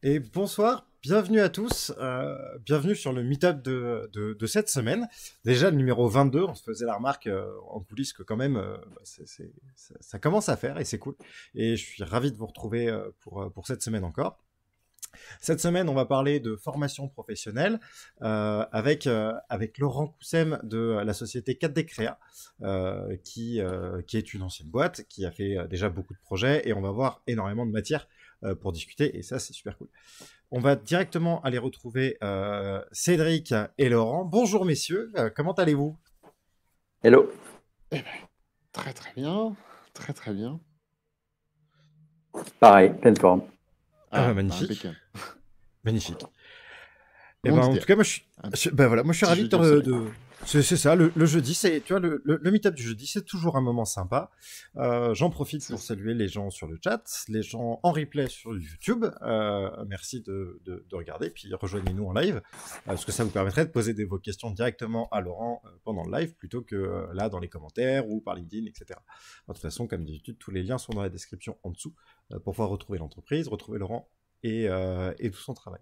Et bonsoir, bienvenue à tous, bienvenue sur le meet-up de cette semaine. Déjà le numéro 22, on se faisait la remarque en coulisses que quand même ça commence à faire et c'est cool. Et je suis ravi de vous retrouver pour cette semaine encore. Cette semaine, on va parler de formation professionnelle avec Laurent Coussem de la société 4D Créa, qui est une ancienne boîte, qui a fait déjà beaucoup de projets et on va voir énormément de matière pour discuter et ça, c'est super cool. On va directement aller retrouver Cédric et Laurent. Bonjour messieurs, comment allez-vous? Hello. Eh ben, très très bien, très très bien. Pareil, pleine forme. Magnifique. Impeccable. Magnifique. Et Monde ben, en idéal. tout cas, moi, moi, je suis Petit ravi jeudi au soleil. C'est ça, le jeudi, c'est, tu vois, le meet-up du jeudi, c'est toujours un moment sympa. J'en profite C'est pour ça. saluer les gens sur le chat, les gens en replay sur YouTube. Merci de regarder, puis rejoignez-nous en live, parce que ça vous permettrait de poser vos questions directement à Laurent pendant le live, plutôt que là, dans les commentaires ou par LinkedIn, etc. De toute façon, comme d'habitude, tous les liens sont dans la description en dessous pour pouvoir retrouver l'entreprise, retrouver Laurent et tout son travail.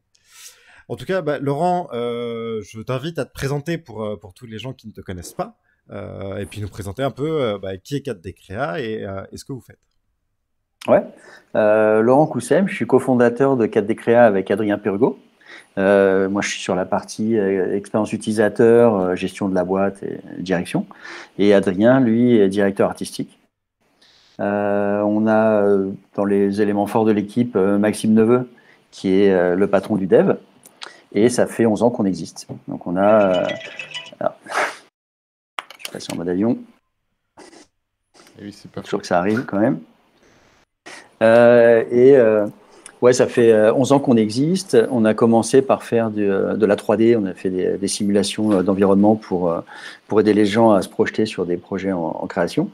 En tout cas, Laurent, je t'invite à te présenter pour tous les gens qui ne te connaissent pas, et puis nous présenter un peu qui est 4D Créa et ce que vous faites. Ouais. Laurent Coussem, je suis cofondateur de 4D Créa avec Adrien Purgo. Moi, je suis sur la partie expérience utilisateur, gestion de la boîte et direction. Et Adrien, lui, est directeur artistique. On a dans les éléments forts de l'équipe Maxime Neveu, qui est le patron du dev. Et ça fait 11 ans qu'on existe. Donc on a... alors, je suis passé en mode avion. Et oui, c'est pas Toujours faux. que ça arrive quand même. Ouais, ça fait 11 ans qu'on existe. On a commencé par faire de la 3D. On a fait des simulations d'environnement pour aider les gens à se projeter sur des projets en création.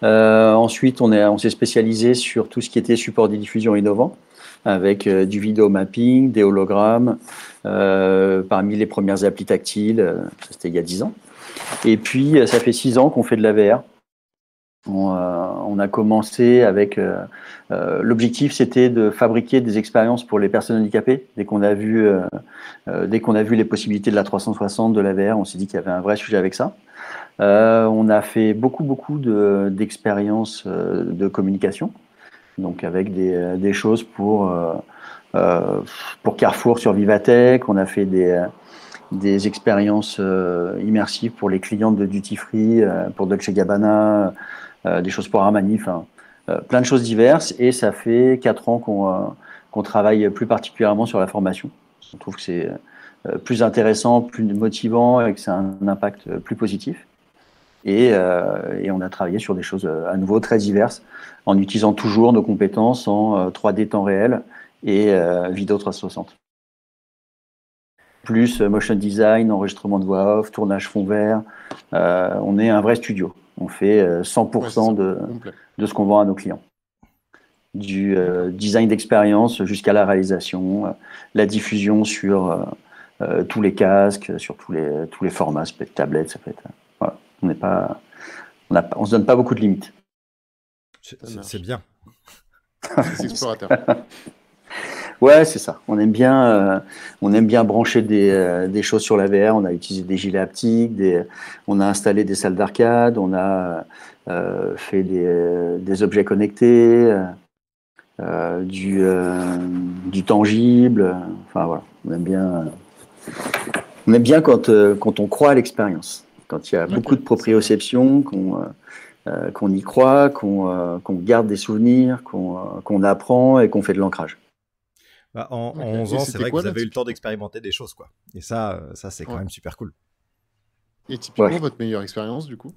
Ensuite, on s'est spécialisé sur tout ce qui était support de diffusion innovant, avec du vidéo mapping, des hologrammes, parmi les premières applis tactiles. C'était il y a 10 ans. Et puis, ça fait 6 ans qu'on fait de la VR. On a commencé avec l'objectif, c'était de fabriquer des expériences pour les personnes handicapées. Dès qu'on a vu les possibilités de la 360, de la VR, on s'est dit qu'il y avait un vrai sujet avec ça. On a fait beaucoup d'expériences de communication, donc avec des choses pour Carrefour sur Vivatech. On a fait des expériences immersives pour les clients de Duty Free, pour Dolce Gabbana, des choses pour Armani, enfin, plein de choses diverses. Et ça fait 4 ans qu'on travaille plus particulièrement sur la formation. On trouve que c'est plus intéressant, plus motivant et que c'est un impact plus positif. Et on a travaillé sur des choses à nouveau très diverses, en utilisant toujours nos compétences en 3D temps réel et vidéo 360. Plus motion design, enregistrement de voix off, tournage fond vert. On est un vrai studio. On fait 100% de ce qu'on vend à nos clients. Du design d'expérience jusqu'à la réalisation, la diffusion sur tous les casques, sur tous les formats, ça peut être tablette, ça peut être... Voilà. On se donne pas beaucoup de limites. C'est bien. C'est explorateur. Ouais, c'est ça. On aime bien brancher des choses sur la VR. On a utilisé des gilets haptiques, on a installé des salles d'arcade, on a fait des objets connectés, du tangible. Enfin voilà, on aime bien quand on croit à l'expérience, quand il y a beaucoup de proprioception, qu'on y croit, qu'on garde des souvenirs, qu'on apprend et qu'on fait de l'ancrage. En 11 ans, c'est vrai que vous avez eu le temps d'expérimenter des choses, quoi. Et ça c'est quand même super cool. Et typiquement, votre meilleure expérience, du coup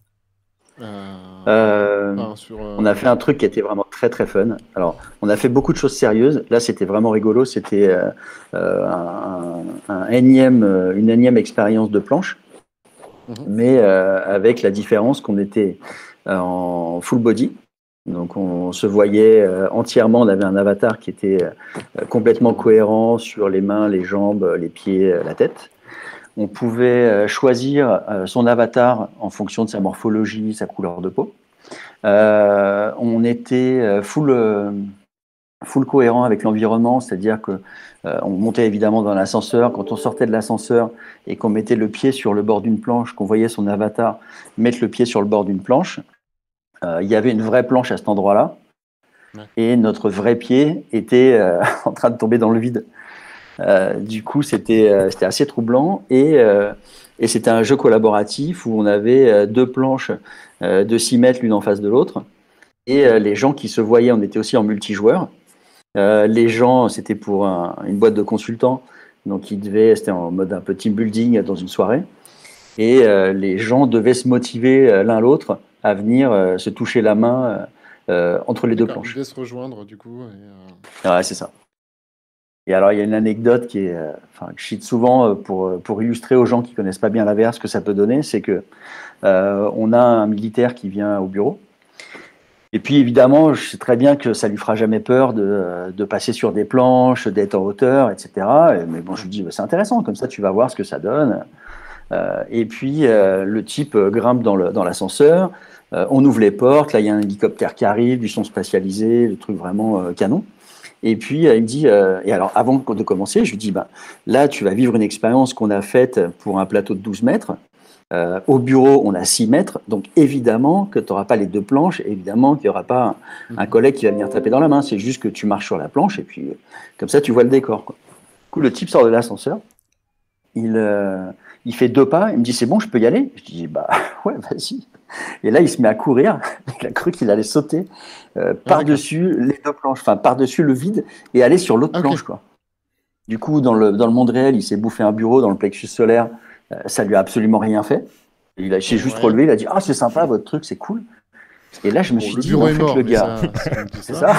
On a fait un truc qui était vraiment très très fun. Alors, on a fait beaucoup de choses sérieuses. Là, c'était vraiment rigolo. C'était une énième expérience de planche, mais avec la différence qu'on était en full body. Donc on se voyait entièrement, on avait un avatar qui était complètement cohérent sur les mains, les jambes, les pieds, la tête. On pouvait choisir son avatar en fonction de sa morphologie, sa couleur de peau. On était full full cohérent avec l'environnement, c'est-à-dire que on montait évidemment dans l'ascenseur. Quand on sortait de l'ascenseur et qu'on mettait le pied sur le bord d'une planche, qu'on voyait son avatar mettre le pied sur le bord d'une planche, il y avait une vraie planche à cet endroit-là, et notre vrai pied était en train de tomber dans le vide. Du coup, c'était assez troublant, et c'était un jeu collaboratif où on avait 2 planches de 6 mètres l'une en face de l'autre, et les gens qui se voyaient, on était aussi en multijoueur. Les gens, c'était pour une boîte de consultants, donc c'était en mode un peu team building dans une soirée, et les gens devaient se motiver l'un l'autre à venir se toucher la main entre les 2 D'accord, ils planches. devaient se rejoindre du coup. Ouais, c'est ça. Et alors, il y a une anecdote que je cite souvent pour illustrer aux gens qui connaissent pas bien la VR ce que ça peut donner, c'est que on a un militaire qui vient au bureau. Et puis évidemment, je sais très bien que ça lui fera jamais peur de passer sur des planches, d'être en hauteur, etc. Mais bon, je lui dis, c'est intéressant, comme ça tu vas voir ce que ça donne. Et puis le type grimpe dans l'ascenseur, on ouvre les portes, là il y a un hélicoptère qui arrive, du son spatialisé, le truc vraiment canon. Et puis il me dit, et alors avant de commencer, je lui dis, là tu vas vivre une expérience qu'on a faite pour un plateau de 12 mètres. Au bureau, on a 6 mètres, donc évidemment que tu n'auras pas les 2 planches, évidemment qu'il n'y aura pas un collègue qui va venir taper dans la main, c'est juste que tu marches sur la planche et puis comme ça tu vois le décor, quoi. Du coup, le type sort de l'ascenseur, il fait 2 pas, il me dit c'est bon, je peux y aller? Je dis ouais, vas-y. Et là, il se met à courir, il a cru qu'il allait sauter par-dessus les 2 planches, enfin par-dessus le vide et aller sur l'autre planche, quoi. Du coup, dans le monde réel, il s'est bouffé un bureau dans le plexus solaire. Ça lui a absolument rien fait. Il s'est juste relevé, il a dit « Ah, c'est sympa, votre truc, c'est cool. » Et là, je me suis dit, en fait, le gars... C'est ça.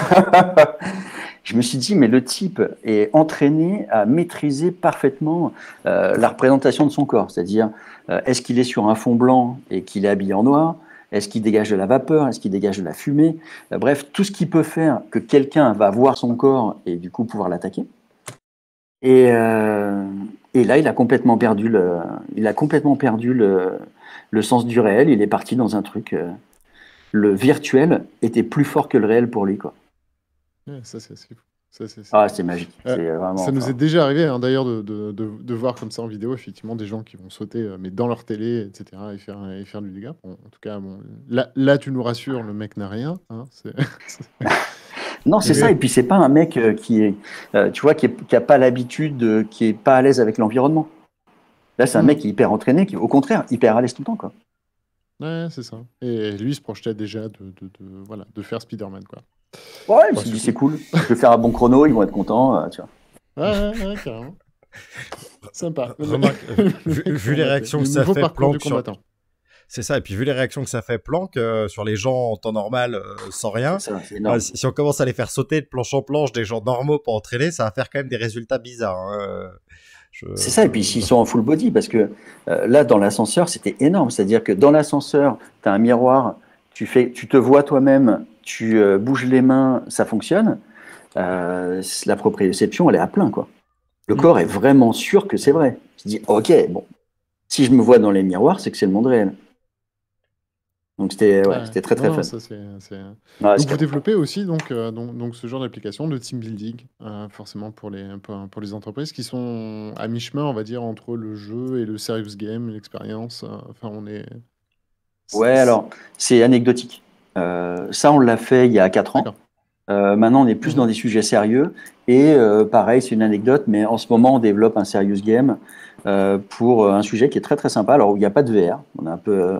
Je me suis dit, mais le type est entraîné à maîtriser parfaitement la représentation de son corps. C'est-à-dire, est-ce qu'il est sur un fond blanc et qu'il est habillé en noir? Est-ce qu'il dégage de la vapeur? Est-ce qu'il dégage de la fumée? Bref, tout ce qui peut faire que quelqu'un va voir son corps et du coup pouvoir l'attaquer. Et là, il a complètement perdu le sens du réel. Il est parti dans un truc. Le virtuel était plus fort que le réel pour lui, quoi. Ouais, ça, c'est fou. C'est magique. Ça nous est déjà arrivé, hein, d'ailleurs, de voir comme ça en vidéo, effectivement, des gens qui vont sauter, mais dans leur télé, etc., et faire du dégât. Bon, en tout cas, bon, là, tu nous rassures, le mec n'a rien. Hein, Non, c'est ça. Et puis, c'est pas un mec qui a pas l'habitude, qui est pas à l'aise avec l'environnement. Là, c'est un mec qui est hyper entraîné, qui, au contraire, hyper à l'aise tout le temps, quoi. Ouais, c'est ça. Et lui, il se projetait déjà de faire Spider-Man, quoi. Ouais, il me dit, c'est cool. Je vais faire un bon chrono, ils vont être contents, tu vois. Ouais, carrément. Sympa. Remarque, vu les réactions que ça fait, Planck sur... C'est ça, et puis vu les réactions que ça fait Planck sur les gens en temps normal sans rien, c'est énorme. Si on commence à les faire sauter de planche en planche des gens normaux pour entraîner, ça va faire quand même des résultats bizarres. Hein. C'est ça, et puis s'ils sont en full body, parce que là, dans l'ascenseur, c'était énorme. C'est-à-dire que dans l'ascenseur, tu as un miroir, tu te vois toi-même, tu bouges les mains, ça fonctionne. La proprioception, elle est à plein, quoi. Le corps est vraiment sûr que c'est vrai. Il se dit, ok, bon, si je me vois dans les miroirs, c'est que c'est le monde réel. Donc c'était très très fun. Donc vous développez aussi donc ce genre d'application de team building, forcément pour les entreprises qui sont à mi-chemin, on va dire, entre le jeu et le serious game, l'expérience. Enfin, Ouais, alors c'est anecdotique. Ça, on l'a fait il y a 4 ans. Maintenant, on est plus dans des sujets sérieux. Et pareil, c'est une anecdote, mais en ce moment, on développe un serious game pour un sujet qui est très très sympa. Alors, il n'y a pas de VR, on est un peu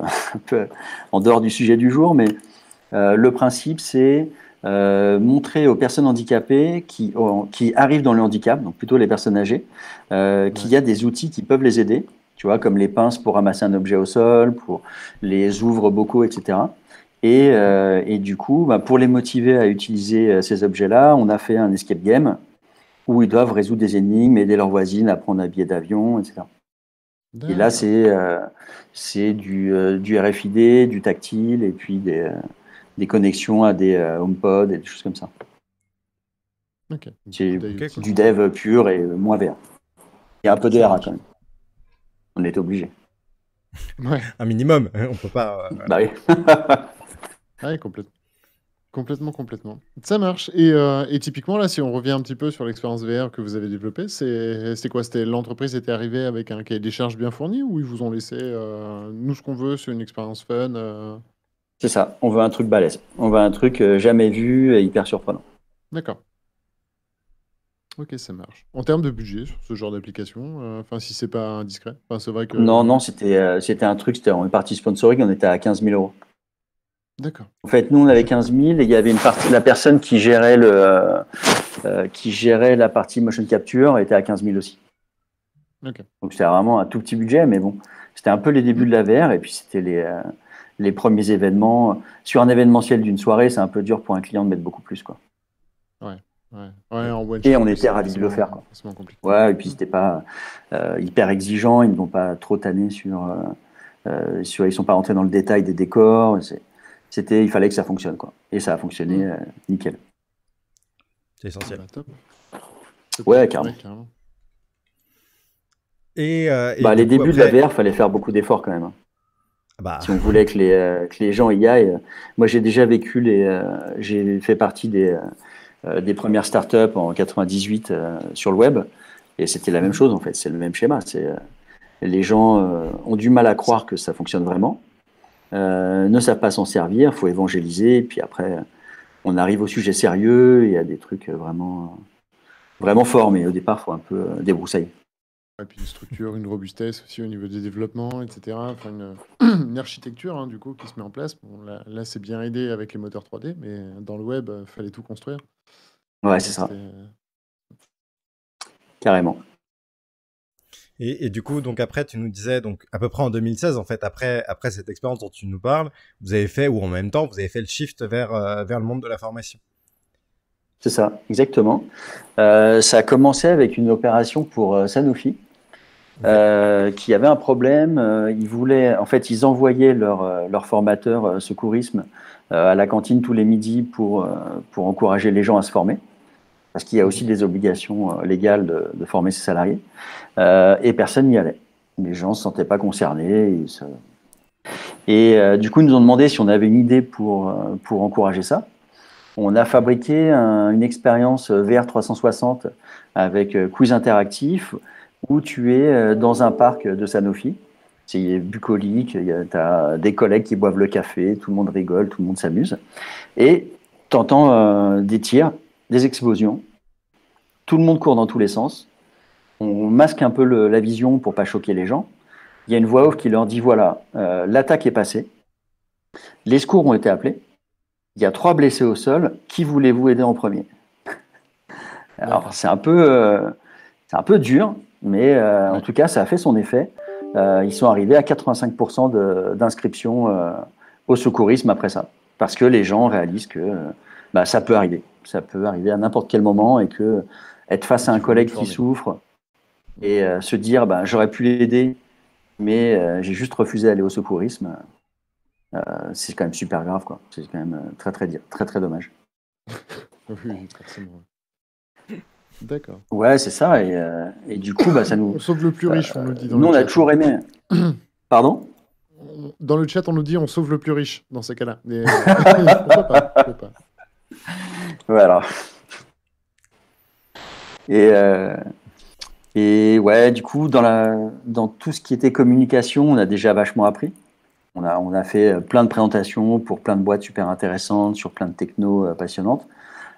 en dehors du sujet du jour, mais le principe, c'est montrer aux personnes handicapées qui arrivent dans le handicap, donc plutôt les personnes âgées, qu'il y a des outils qui peuvent les aider, tu vois, comme les pinces pour ramasser un objet au sol, pour les ouvre-bocaux, etc. Et du coup, pour les motiver à utiliser ces objets-là, on a fait un escape game où ils doivent résoudre des énigmes, aider leurs voisines à prendre un billet d'avion, etc. Et là, c'est du RFID, du tactile, et puis des connexions à des HomePod et des choses comme ça. C'est du dev pur et moins VR. Il y a un peu de RA quand même. On était obligé. Un minimum, on peut pas... oui. Ouais, complètement. Complètement, complètement. Ça marche. Et typiquement, là, si on revient un petit peu sur l'expérience VR que vous avez développée, c'était quoi? C'était l'entreprise était arrivée avec un cahier des charges bien fourni ou ils vous ont laissé nous, ce qu'on veut, c'est une expérience fun C'est ça, on veut un truc balèze. On veut un truc jamais vu et hyper surprenant. D'accord. Ok, ça marche. En termes de budget sur ce genre d'application, enfin, si c'est pas indiscret, enfin, c'est vrai que. Non, c'était un truc, on est parti sponsoring, on était à 15 000 euros. D'accord. En fait, nous, on avait 15 000 et il y avait une partie, la personne qui gérait la partie motion capture était à 15 000 aussi. Ok. Donc, c'était vraiment un tout petit budget, mais bon, c'était un peu les débuts de la VR et puis c'était les premiers événements. Sur un événementiel d'une soirée, c'est un peu dur pour un client de mettre beaucoup plus, quoi. Ouais, en one Et shot, on était c'est ravis de le faire, quoi. forcément compliqué. Ouais, et puis c'était pas hyper exigeant, ils ne vont pas trop tanner ils sont pas rentrés dans le détail des décors. Il fallait que ça fonctionne, quoi. Et ça a fonctionné nickel. C'est essentiel. Bah, top. Ouais, carrément. Et les débuts de la VR, fallait faire beaucoup d'efforts quand même. Si on voulait que les gens y aillent. Moi, j'ai déjà vécu j'ai fait partie des premières startups en 98 sur le web. Et c'était la même chose, en fait. C'est le même schéma. Les gens ont du mal à croire que ça fonctionne vraiment, ne savent pas s'en servir, il faut évangéliser. Et puis après, on arrive au sujet sérieux et à des trucs vraiment, vraiment forts. Mais au départ, il faut un peu débroussailler. Et puis une structure, une robustesse aussi au niveau des développements, etc. Enfin, une architecture, hein, du coup, qui se met en place. Bon, là c'est bien aidé avec les moteurs 3D, mais dans le web, il fallait tout construire. Ouais, c'est ça. Carrément. Et du coup, donc après, tu nous disais, donc à peu près en 2016, en fait, après cette expérience dont tu nous parles, vous avez fait, ou en même temps, vous avez fait le shift vers le monde de la formation. C'est ça, exactement. Ça a commencé avec une opération pour Sanofi, qui avait un problème. Ils envoyaient leur formateur secourisme à la cantine tous les midis pour encourager les gens à se former, parce qu'il y a aussi des obligations légales de former ses salariés. Et personne n'y allait. Les gens ne se sentaient pas concernés. Du coup, ils nous ont demandé si on avait une idée pour encourager ça. On a fabriqué une expérience VR 360 avec quiz interactif où tu es dans un parc de Sanofi. C'est bucolique, tu as des collègues qui boivent le café, tout le monde rigole, tout le monde s'amuse. Et tu entends des tirs, des explosions, tout le monde court dans tous les sens. On masque un peu la vision pour pas choquer les gens. Il y a une voix off qui leur dit voilà, l'attaque est passée, les secours ont été appelés, il y a 3 blessés au sol, qui voulez-vous aider en premier? Alors c'est un peu dur, mais en tout cas ça a fait son effet. Ils sont arrivés à 85% d'inscription au secourisme après ça, parce que les gens réalisent que ça peut arriver à n'importe quel moment et que être face à un collègue qui souffre et se dire j'aurais pu l'aider, mais j'ai juste refusé d'aller au secourisme, c'est quand même super grave, quoi. C'est quand même très très dommage. Oui, forcément. D'accord. Ouais, c'est ça, et du coup ça nous... On sauve le plus riche, on nous dit dans nous le on chat. a toujours aimé. Pardon? Dans le chat on nous dit on sauve le plus riche dans ces cas-là. Mais pourquoi pas. Voilà. Et ouais, du coup, dans tout ce qui était communication, on a déjà vachement appris. On a fait plein de présentations pour plein de boîtes super intéressantes, sur plein de technos passionnantes.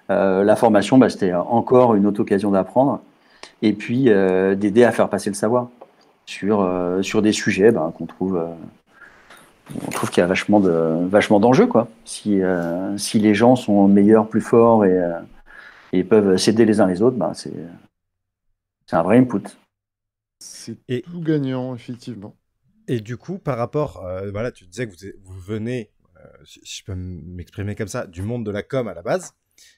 La formation, c'était encore une autre occasion d'apprendre. Et puis, d'aider à faire passer le savoir sur des sujets qu'on trouve... on trouve qu'il y a vachement d'enjeux, quoi. Si les gens sont meilleurs, plus forts et peuvent s'aider les uns les autres, c'est un vrai input. C'est tout gagnant, effectivement. Et du coup, par rapport, voilà, tu disais que vous venez, si je peux m'exprimer comme ça, du monde de la com à la base.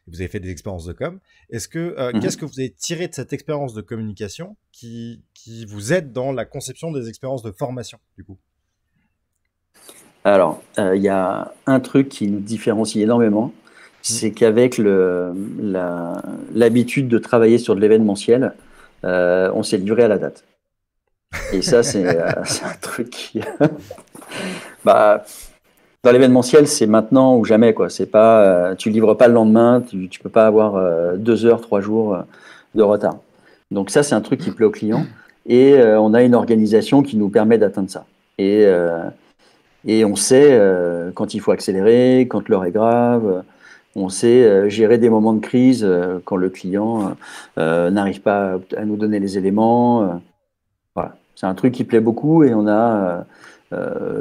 Vous avez fait des expériences de com. Qu'est-ce que vous avez tiré de cette expérience de communication qui vous aide dans la conception des expériences de formation, du coup? Alors, il y a un truc qui nous différencie énormément, c'est qu'avec l'habitude de travailler sur de l'événementiel, on s'est livré à la date. Et ça, c'est un truc qui... Dans l'événementiel, c'est maintenant ou jamais, quoi. C'est pas, tu livres pas le lendemain, tu peux pas avoir 2 heures, 3 jours de retard. Donc ça, c'est un truc qui plaît aux clients. Et on a une organisation qui nous permet d'atteindre ça. Et on sait quand il faut accélérer, quand l'heure est grave. On sait gérer des moments de crise quand le client n'arrive pas à nous donner les éléments. Voilà. C'est un truc qui plaît beaucoup et on a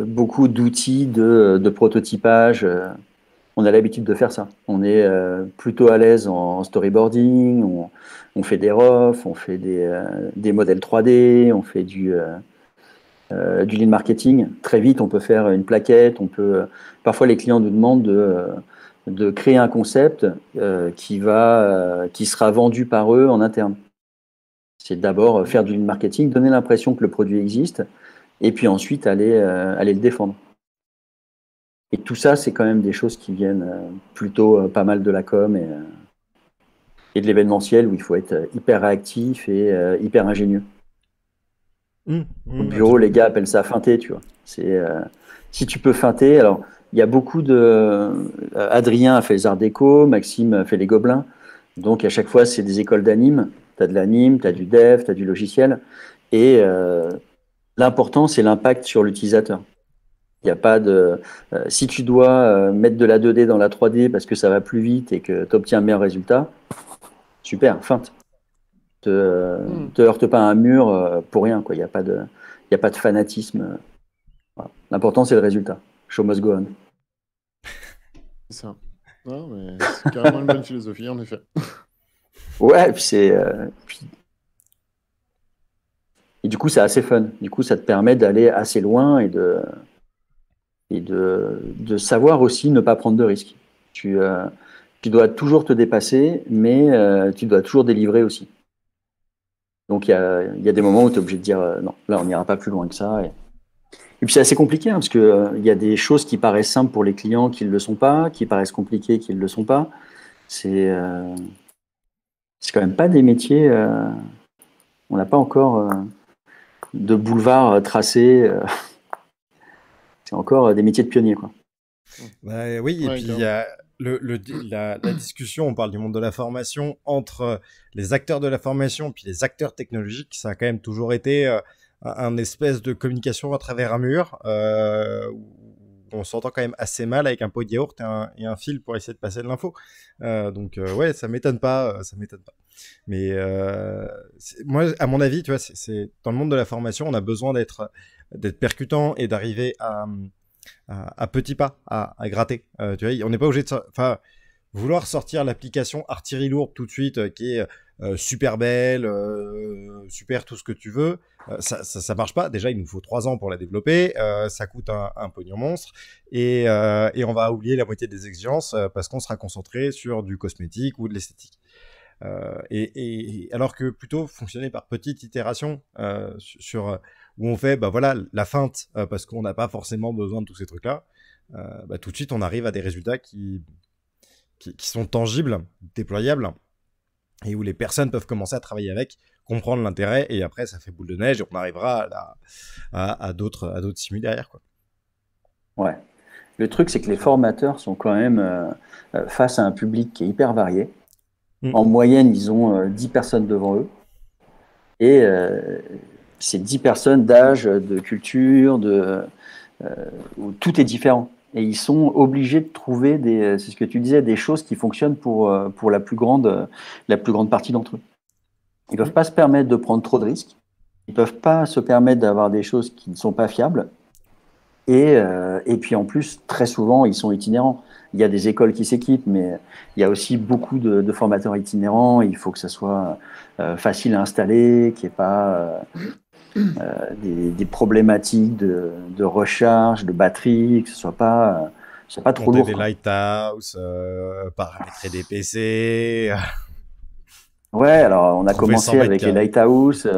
beaucoup d'outils de prototypage. On a l'habitude de faire ça. On est plutôt à l'aise en storyboarding, on fait des ROF, on fait des modèles 3D, on fait du lean marketing. Très vite, on peut faire une plaquette. Parfois, les clients nous demandent de créer un concept qui sera vendu par eux en interne. C'est d'abord faire du lean marketing, donner l'impression que le produit existe, et puis ensuite aller le défendre. Et tout ça, c'est quand même des choses qui viennent plutôt pas mal de la com et de l'événementiel où il faut être hyper réactif et hyper ingénieux. Au bureau, les gars appellent ça feinter, tu vois. Si tu peux feinter, alors il y a beaucoup Adrien a fait les arts déco, Maxime a fait les gobelins. Donc à chaque fois, c'est des écoles d'anime. Tu as de l'anime, tu as du dev, tu as du logiciel. Et l'important, c'est l'impact sur l'utilisateur. Il n'y a pas de. Si tu dois mettre de la 2D dans la 3D parce que ça va plus vite et que tu obtiens un meilleur résultat, super, feinte. Te heurte pas à un mur pour rien, quoi. Il n'y a pas de fanatisme. Voilà. L'important, c'est le résultat. Show must go on. C'est ça. Non, mais c'est carrément une bonne philosophie, en effet. Ouais, puis et du coup, c'est assez fun. Du coup, ça te permet d'aller assez loin et de savoir aussi ne pas prendre de risques. Tu dois toujours te dépasser, mais tu dois toujours délivrer aussi. Donc, il y a des moments où tu es obligé de dire non, là, on n'ira pas plus loin que ça. Et puis, c'est assez compliqué, parce qu'il y a des choses qui paraissent simples pour les clients qui ne le sont pas, qui paraissent compliquées qui ne le sont pas. C'est quand même pas des métiers. On n'a pas encore de boulevard tracé. C'est encore des métiers de pionniers, quoi. Bah, oui, et puis il y a la discussion, on parle du monde de la formation, entre les acteurs de la formation et les acteurs technologiques, ça a quand même toujours été un espèce de communication à travers un mur, où on s'entend quand même assez mal avec un pot de yaourt et un fil pour essayer de passer de l'info. Donc ouais, ça m'étonne pas. Mais moi, à mon avis, tu vois, c'est dans le monde de la formation, on a besoin d'être percutant et d'arriver à petits pas, à gratter. Tu vois, on n'est pas obligé de vouloir sortir l'application artillerie lourde tout de suite, qui est super belle, super tout ce que tu veux. Ça marche pas. Déjà, il nous faut 3 ans pour la développer. Ça coûte un pognon monstre. Et on va oublier la moitié des exigences parce qu'on sera concentré sur du cosmétique ou de l'esthétique. Et alors que plutôt fonctionner par petites itérations où on fait la feinte parce qu'on n'a pas forcément besoin de tous ces trucs-là, tout de suite on arrive à des résultats qui sont tangibles, déployables, et où les personnes peuvent commencer à travailler avec, comprendre l'intérêt, et après ça fait boule de neige et on arrivera à d'autres simus derrière, quoi. Ouais. Le truc, c'est que les formateurs sont quand même face à un public qui est hyper varié. En moyenne, ils ont 10 personnes devant eux. Et c'est 10 personnes d'âge, de culture, où tout est différent. Et ils sont obligés de trouver c'est ce que tu disais, des choses qui fonctionnent pour la plus grande partie d'entre eux. Ils ne peuvent pas se permettre de prendre trop de risques. Ils ne peuvent pas se permettre d'avoir des choses qui ne sont pas fiables. Et puis en plus, très souvent, ils sont itinérants. Il y a des écoles qui s'équipent, mais il y a aussi beaucoup de formateurs itinérants. Il faut que ça soit facile à installer, qu'il n'y ait pas des problématiques de recharge, de batterie, que ce soit pas trop lourd. Monter des lighthouse, paramétrer des PC. Ouais, alors on a commencé avec les lighthouse,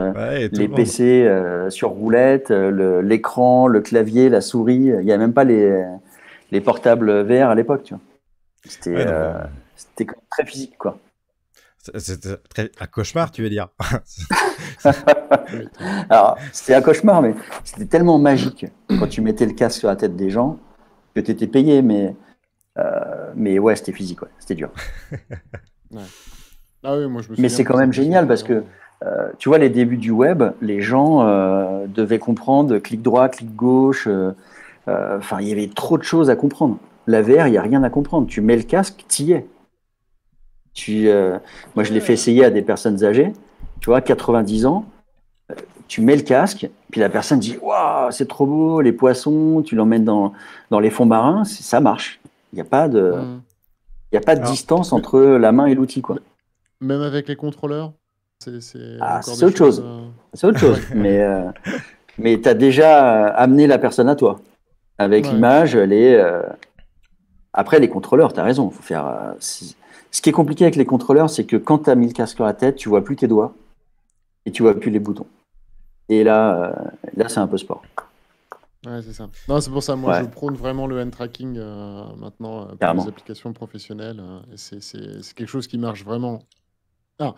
les PC sur roulette, l'écran, le clavier, la souris. Il n'y a même pas les portables VR à l'époque, tu vois. C'était très physique, quoi. C'était un cauchemar, tu veux dire? Alors, c'était un cauchemar, mais c'était tellement magique quand tu mettais le casque sur la tête des gens que tu étais payé, mais ouais, c'était physique, ouais, c'était dur. Ouais. Ah oui, moi je me Mais souviens c'est de quand ces même génial parce clients. que tu vois, les débuts du web, les gens devaient comprendre clic droit, clic gauche. Enfin, il y avait trop de choses à comprendre. La VR, il n'y a rien à comprendre. Tu mets le casque, t'y es. Moi, je l'ai fait Ouais. essayer à des personnes âgées, tu vois, 90 ans. Tu mets le casque, puis la personne dit waouh, c'est trop beau, les poissons, tu l'emmènes dans les fonds marins, ça marche. Il n'y a pas de, Hmm. il y a pas de Alors, distance Mais- entre la main et l'outil, quoi. mais- Même avec les contrôleurs, c'est Ah, encore c'est des autre choses. chose. C'est autre Ouais, chose. Mais tu as déjà amené la personne à toi. Avec ouais. l'image, elle est. Après, les contrôleurs, tu as raison. Faut faire, ce qui est compliqué avec les contrôleurs, c'est que quand tu as mis le casque sur la tête, tu vois plus tes doigts et tu vois plus les boutons. Et là c'est un peu sport. Ouais, c'est ça. Non, c'est pour ça, moi, je Ouais, prône vraiment le hand tracking maintenant pour les carrément. applications professionnelles. Et c'est quelque chose qui marche vraiment. Ah,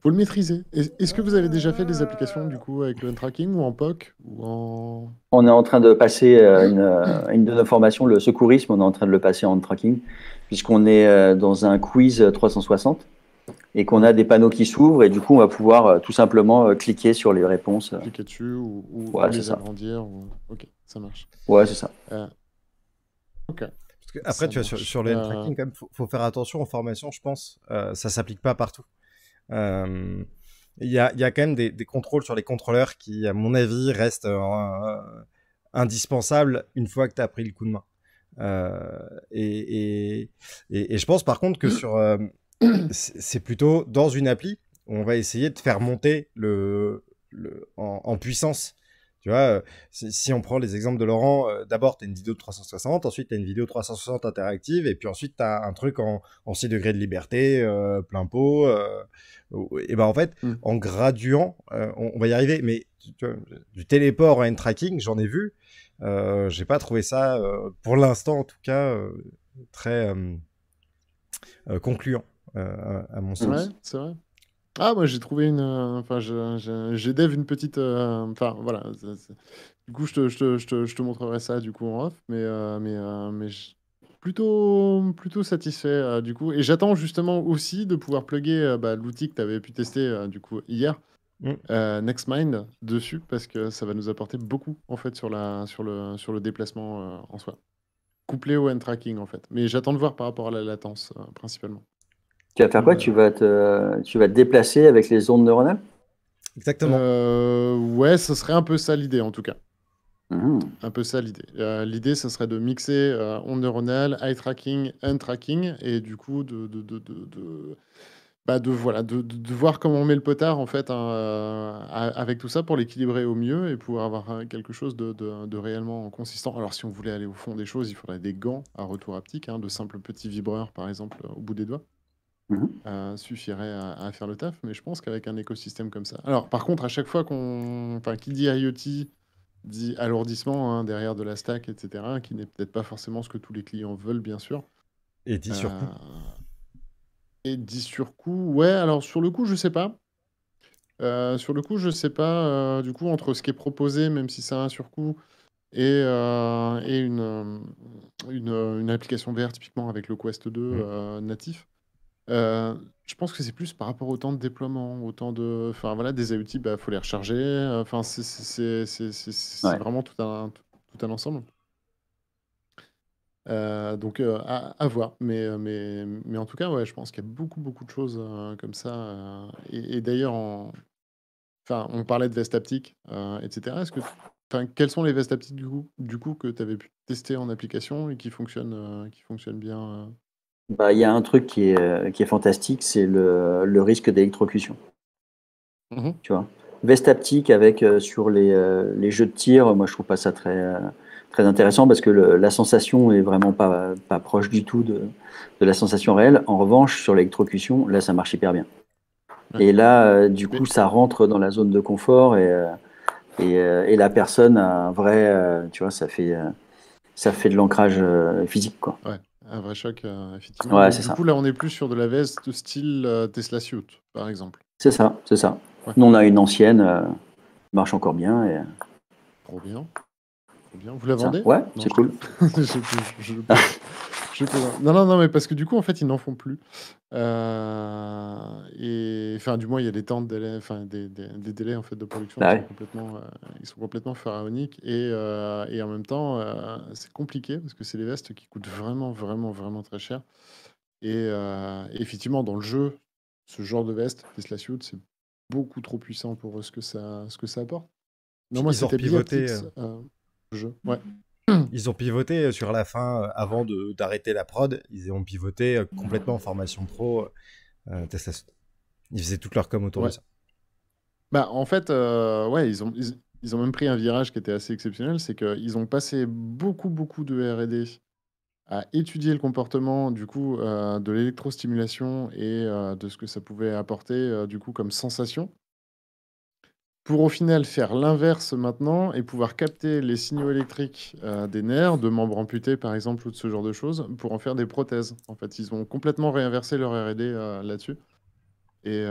faut le maîtriser. Est-ce que vous avez déjà fait des applications du coup avec le hand tracking ou en POC ou en... On est en train de passer une de nos formations, le secourisme, on est en train de le passer en tracking, puisqu'on est dans un quiz 360 et qu'on a Ouais, des panneaux qui s'ouvrent et du coup, on va pouvoir tout simplement cliquer sur les réponses. cliquer dessus ou Ouais, c'est les ça. agrandir. Ok, ça marche. Ouais, c'est ça. Euh, ok, parce que après, ça tu vois, sur, marche. sur le hand tracking, quand même, faut faire attention en formation, je pense. Ça s'applique pas partout. Euh, il y a quand même des contrôles sur les contrôleurs qui, à mon avis, restent indispensables une fois que tu as pris le coup de main. Et je pense par contre que c'est plutôt dans une appli où on va essayer de faire monter en puissance. Tu vois, si on prend les exemples de Laurent, d'abord tu as une vidéo de 360, ensuite tu as une vidéo 360 interactive, et puis ensuite tu as un truc en 6 degrés de liberté, plein pot. Et ben en fait, Hmm. en graduant, on va y arriver. Mais tu vois, du téléport en hand tracking, j'en ai vu. J'ai pas trouvé ça, pour l'instant en tout cas, très concluant, à mon Mm. Ouais, sens. c'est vrai. Ah, moi j'ai trouvé une. Enfin, j'ai dev une petite. Enfin, voilà. Du coup, je te montrerai ça du coup en off, plutôt satisfait du coup. Et j'attends justement aussi de pouvoir plugger l'outil que tu avais pu tester du coup hier, Mm. NextMind, dessus, parce que ça va nous apporter beaucoup en fait sur le déplacement en soi. Couplé au hand tracking en fait. Mais j'attends de voir par rapport à la latence principalement. Tu vas faire quoi? Tu vas te déplacer avec les ondes neuronales? Exactement. Ouais, ce serait un peu ça l'idée en tout cas. Mhm. Un peu ça l'idée. L'idée, ce serait de mixer ondes neuronales, eye tracking, hand tracking, et du coup voilà, de voir comment on met le potard en fait hein, avec tout ça pour l'équilibrer au mieux et pouvoir avoir quelque chose de réellement consistant. Alors, si on voulait aller au fond des choses, il faudrait des gants à retour haptique, hein, de simples petits vibreurs par exemple au bout des doigts. Mhm. Suffirait à faire le taf, mais je pense qu'avec un écosystème comme ça. Alors, par contre, à chaque fois enfin, qui dit IoT dit alourdissement hein, derrière de la stack, etc., qui n'est peut-être pas forcément ce que tous les clients veulent, bien sûr. Et dit sur Euh, coup. et dit sur coup, ouais, alors sur le coup, je sais pas. Sur le coup, je sais pas, du coup, entre ce qui est proposé, même si c'est un surcoût, et une application VR, typiquement avec le Quest 2 Mm. natif. Je pense que c'est plus par rapport au temps de déploiement, au temps de, enfin voilà, des IoT, bah faut les recharger. Enfin, c'est Ouais. vraiment tout un ensemble. Donc à voir. Mais en tout cas, ouais, je pense qu'il y a beaucoup beaucoup de choses comme ça. Et d'ailleurs, enfin, on parlait de vestes haptiques, etc. Enfin, quelles sont les vestes haptiques du coup que tu avais pu tester en application et qui fonctionnent bien Bah, il y a un truc qui est fantastique, c'est le risque d'électrocution. Mhm. Tu vois. Veste haptique avec sur les jeux de tir, moi je trouve pas ça très intéressant parce que la sensation est vraiment pas proche du tout de la sensation réelle. En revanche, sur l'électrocution, là ça marche hyper bien. Ouais. Et là, du coup, Mais ça rentre dans la zone de confort et la personne a un vrai, tu vois, ça fait de l'ancrage physique, quoi. ouais, un vrai choc, effectivement. Ouais, Donc c'est du ça. coup, là, on est plus sur de la veste style Tesla Suit, par exemple. C'est ça, c'est ça. Ouais, Nous, on a une ancienne, marche encore bien. trop bien. Bien. Vous la vendez? Ouais, Non, c'est cool. Non, mais parce que du coup, en fait, ils n'en font plus. Et enfin, du moins, il y a des temps de délai, enfin, des délais en fait de production Bah qui ouais. sont complètement pharaoniques. Et en même temps, c'est compliqué parce que c'est des vestes qui coûtent vraiment, vraiment, vraiment très cher. Et effectivement, dans le jeu, ce genre de veste, Tesla Suit, c'est beaucoup trop puissant pour ce que ça apporte. Non, Puis moi, ils ont c'était pivoté, Biaptix, le jeu. Ouais. ils ont pivoté sur la fin, avant d'arrêter la prod, ils ont pivoté complètement en formation pro. Tesla. Ils faisaient toute leur com autour de Ouais. ça. Bah, en fait, ouais, ils ont même pris un virage qui était assez exceptionnel, c'est qu'ils ont passé beaucoup, beaucoup de R&D à étudier le comportement, du coup, de l'électrostimulation et de ce que ça pouvait apporter, du coup, comme sensation, pour au final faire l'inverse maintenant et pouvoir capter les signaux électriques des nerfs, de membres amputés, par exemple, ou de ce genre de choses, pour en faire des prothèses. En fait, ils ont complètement réinversé leur R&D là-dessus. Et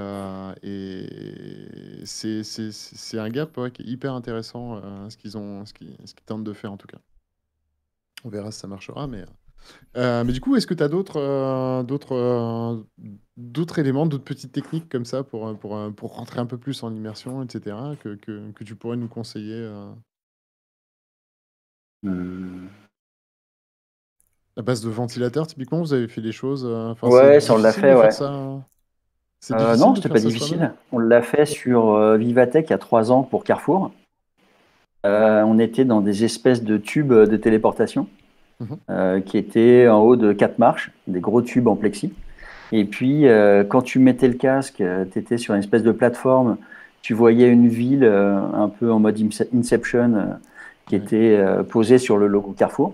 c'est un gap ouais, qui est hyper intéressant, ce qu'ils tentent de faire en tout cas. On verra si ça marchera, mais du coup, est-ce que tu as d'autres éléments, d'autres petites techniques comme ça pour rentrer un peu plus en immersion, etc., que tu pourrais nous conseiller Hmm. à base de ventilateur, typiquement, vous avez fait des choses. Enfin, c'est Ouais, ça on l'a difficile de fait, faire ouais. ça. C'est difficile Non, de c'était faire pas ça soi-même? difficile. On l'a fait sur Vivatech il y a 3 ans pour Carrefour. On était dans des espèces de tubes de téléportation Mhm. qui étaient en haut de 4 marches, des gros tubes en plexi. Et puis, quand tu mettais le casque, tu étais sur une espèce de plateforme, tu voyais une ville un peu en mode Inception qui Ouais. était posée sur le logo Carrefour.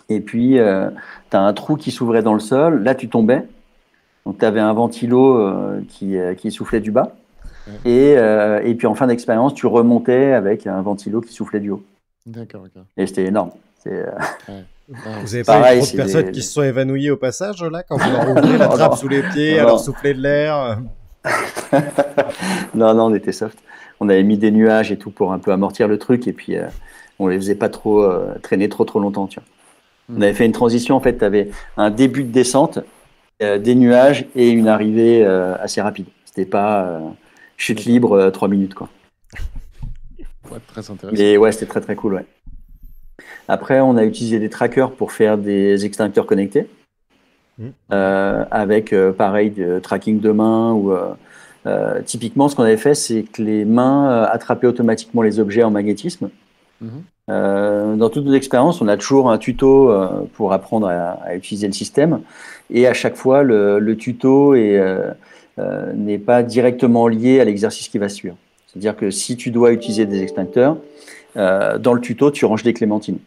Et puis, tu as un trou qui s'ouvrait dans le sol. Là, tu tombais. Donc, tu avais un ventilo qui soufflait du bas. Ouais. Et puis, en fin d'expérience, tu remontais avec un ventilo qui soufflait du haut. D'accord, ok. Et c'était énorme. Ouais. Vous Non, n'avez pas eu Pareil, trop de c'est personnes des... qui se sont évanouies au passage, là, quand vous leur ouvrez la non, trappe non, sous les pieds, non, à leur non. souffler de l'air? Non, non, on était soft. On avait mis des nuages et tout pour un peu amortir le truc. Et puis, on les faisait pas trop traîner trop longtemps. Tu vois. On Hmm. avait fait une transition. En fait, tu avais un début de descente, des nuages et une arrivée assez rapide. C'était pas chute D'accord. libre 3 minutes, quoi. Ouais, très intéressant. Mais ouais, c'était très cool. Ouais. Après, on a utilisé des trackers pour faire des extincteurs connectés. Avec pareil de tracking de main ou typiquement ce qu'on avait fait c'est que les mains attrapaient automatiquement les objets en magnétisme. Mhm. Dans toutes nos expériences on a toujours un tuto pour apprendre à utiliser le système et à chaque fois le tuto n'est pas directement lié à l'exercice qui va suivre, c'est à dire que si tu dois utiliser des extincteurs dans le tuto tu ranges des clémentines.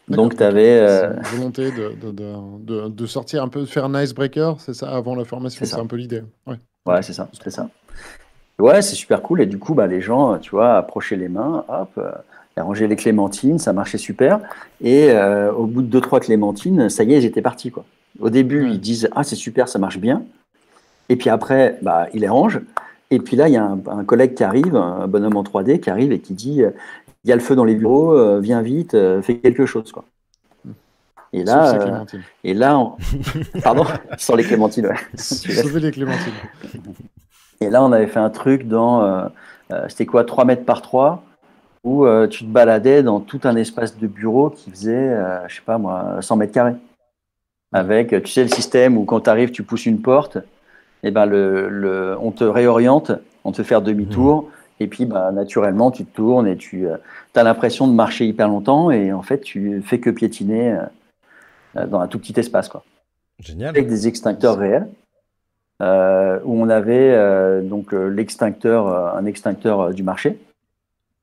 D'accord, Donc tu ok. C'est avais une volonté de sortir un peu, de faire un icebreaker, c'est ça, avant la c'est formation, c'est ça, un peu l'idée. Ouais, ouais ok. c'est ça, C'est c'est trop ça. cool. Ouais, c'est super cool. Et du coup, bah, les gens, tu vois, approchaient les mains, hop, ranger les clémentines, ça marchait super. Et au bout de 2, 3 clémentines, ça y est, ils étaient partis, quoi. Au début, ils Ouais. disent, ah, c'est super, ça marche bien. Et puis après, bah, ils les rangent. Et puis là, il y a un collègue qui arrive, un bonhomme en 3D qui arrive et qui dit, il y a le feu dans les bureaux, viens vite, fais quelque chose, quoi. Hmm. Et Sauf là, ces clémentines. pardon, sans les clémentines, ouais. Sauver les clémentines. Et là, on avait fait un truc c'était quoi, 3 mètres par 3 où tu te baladais dans tout un espace de bureau qui faisait, je sais pas moi, 100 mètres carrés. Ouais. Avec, tu sais, le système où quand tu arrives, tu pousses une porte, et ben on te réoriente, on te fait faire demi-tour, et puis bah, naturellement, tu te tournes et tu as l'impression de marcher hyper longtemps, et en fait, tu fais que piétiner dans un tout petit espace, quoi. Génial. Avec des extincteurs réels, où on avait donc un extincteur du marché.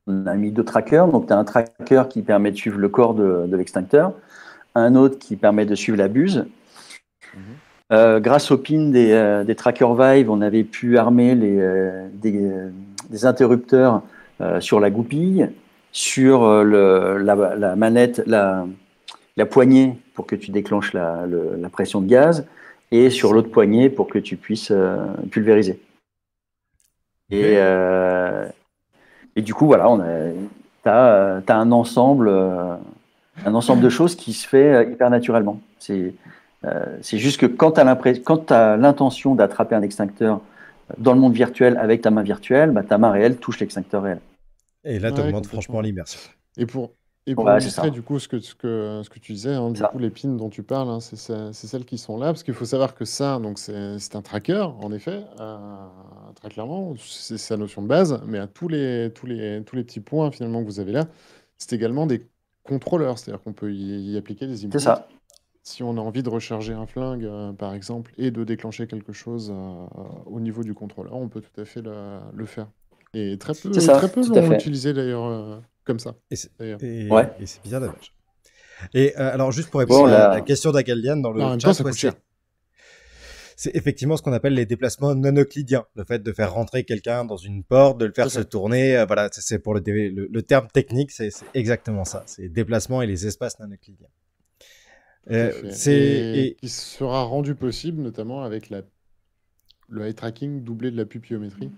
On a mis 2 trackers. Donc, tu as un tracker qui permet de suivre le corps de l'extincteur, un autre qui permet de suivre la buse. Mhm. Grâce au pin des trackers Vive, on avait pu armer des interrupteurs sur la goupille, sur la manette, la poignée pour que tu déclenches la pression de gaz, et sur l'autre poignée pour que tu puisses pulvériser. Ok. Et, euh, et du coup, voilà, as un ensemble de choses qui se fait hyper naturellement. C'est juste que quand tu as l'intention d'attraper un extincteur dans le monde virtuel avec ta main virtuelle, bah, ta main réelle touche l'extincteur réel. Et là, tu augmentes franchement l'immersion. Et pour Ouais, c'est illustrer ça. du coup ce que tu disais, hein, du Ça. coup les pins dont tu parles, hein, c'est celles qui sont là, parce qu'il faut savoir que ça, donc c'est un tracker, en effet, très clairement, c'est sa notion de base, mais à tous les petits points finalement que vous avez là, c'est également des contrôleurs, c'est-à-dire qu'on peut y appliquer des C'est inputs. ça. Si on a envie de recharger un flingue, par exemple, et de déclencher quelque chose au niveau du contrôleur, on peut tout à fait le faire. Et très peu, C'est ça, très peu tout à l'ont fait. utilisé d'ailleurs comme ça. Et c'est D'ailleurs. Ouais. et c'est bien dommage. Et alors, juste pour répondre Bon, à là, la question d'Agalian dans le En même chat, temps, ça ouais, coûte cher. c'est effectivement ce qu'on appelle les déplacements non euclidiens. Le fait de faire rentrer quelqu'un dans une porte, de le faire Tout à se fait. tourner, voilà, c'est pour le terme technique, c'est exactement ça. C'est déplacements et les espaces non euclidiens. Tout à fait. Et qui sera rendu possible notamment avec le eye tracking doublé de la pupillométrie,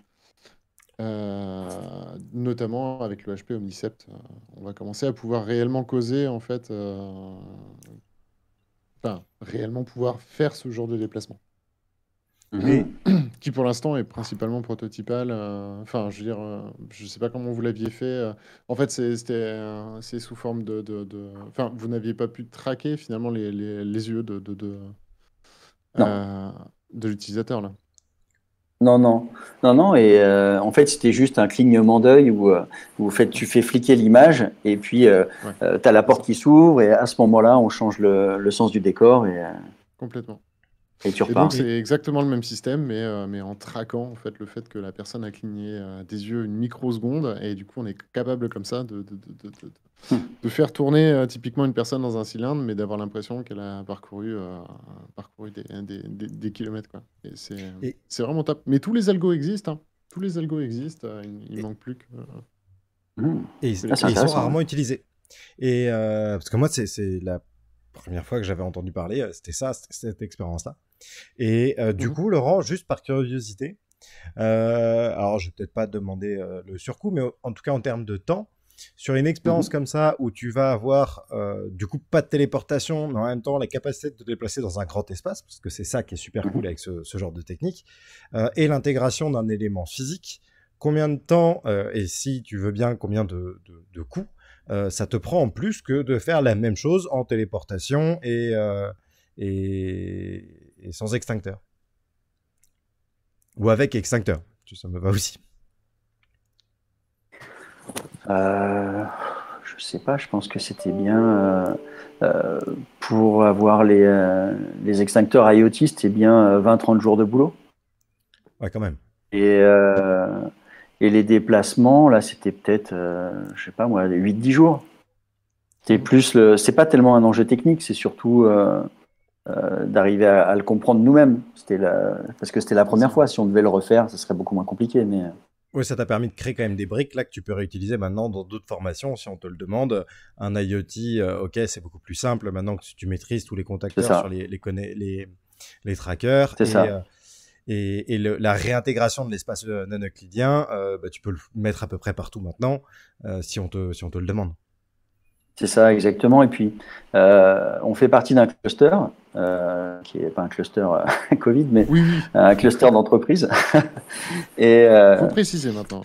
notamment avec le HP Omnicept. On va commencer à pouvoir réellement causer, en fait, enfin, réellement pouvoir faire ce genre de déplacement, Et qui pour l'instant est principalement prototypal. Enfin, je veux dire, je sais pas comment vous l'aviez fait. En fait, c'est sous forme enfin, vous n'aviez pas pu traquer finalement les yeux non. de l'utilisateur là. Non. Et en fait, c'était juste un clignement d'œil où, en fait, tu fais fliquer l'image et puis tu as la porte qui s'ouvre et à ce moment-là, on change le sens du décor Complètement. et tu Et donc repars. c'est exactement le même système, mais en traquant en fait le fait que la personne a cligné des yeux une microseconde, et du coup on est capable comme ça de faire tourner typiquement une personne dans un cylindre, mais d'avoir l'impression qu'elle a parcouru des kilomètres, quoi. Et Et- c'est vraiment top. Mais tous les algos existent, hein. Tous les algos existent. Il Et- manque plus que et c'est ils sont intéressant, rarement ouais. utilisés. Et parce que moi, c'est la première fois que j'avais entendu parler, c'était cette expérience-là. Et du coup, Laurent, juste par curiosité, alors je vais peut-être pas demander le surcoût, mais en tout cas en termes de temps, sur une expérience comme ça où tu vas avoir du coup pas de téléportation, mais en même temps la capacité de te déplacer dans un grand espace, parce que c'est ça qui est super cool avec ce genre de technique, et l'intégration d'un élément physique, combien de temps, et si tu veux bien, combien de coûts ça te prend en plus que de faire la même chose en téléportation et sans extincteur. Ou avec extincteur, ça me va aussi. Je sais pas, je pense que c'était bien pour avoir les extincteurs IoT, c'était bien 20-30 jours de boulot. Ouais, quand même. Et les déplacements, là, c'était peut-être, je sais pas moi, 8-10 jours. C'est pas tellement un enjeu technique, c'est surtout d'arriver à le comprendre nous-mêmes. Parce que c'était la première fois. Si on devait le refaire, ce serait beaucoup moins compliqué. Mais oui, ça t'a permis de créer quand même des briques là que tu peux réutiliser maintenant dans d'autres formations si on te le demande. Un IoT, ok, c'est beaucoup plus simple maintenant que tu maîtrises tous les contacteurs sur les trackers. C'est ça. Et la réintégration de l'espace non euclidien, tu peux le mettre à peu près partout maintenant si on te le demande. C'est ça, exactement. Et puis, on fait partie d'un cluster, qui n'est pas un cluster Covid, mais un cluster d'entreprise. Il faut préciser maintenant.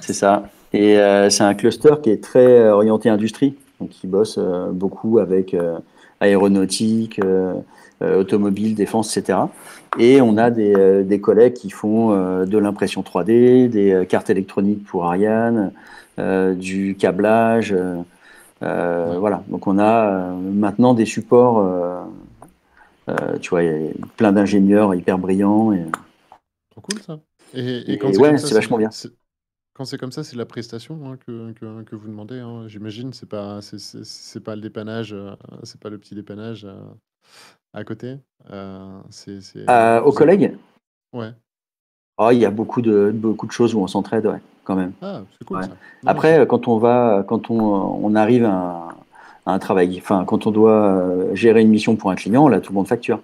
C'est ça. Et c'est un cluster qui est très orienté industrie, donc qui bosse beaucoup avec aéronautique, automobile, défense, etc. Et on a des collègues qui font de l'impression 3D, des cartes électroniques pour Ariane, du câblage. Voilà. Donc on a maintenant des supports. Tu vois, il y a plein d'ingénieurs hyper brillants. Trop cool ça. Et quand c'est vachement bien. Quand c'est comme ça, c'est la prestation que vous demandez, hein. J'imagine, c'est pas le dépannage, c'est pas le petit dépannage à côté. Aux collègues? Ouais. Oh, il y a beaucoup de choses où on s'entraide, ouais, quand même. Ah, c'est cool ça. Après, quand on arrive à un travail, enfin, quand on doit gérer une mission pour un client, là, tout le monde facture.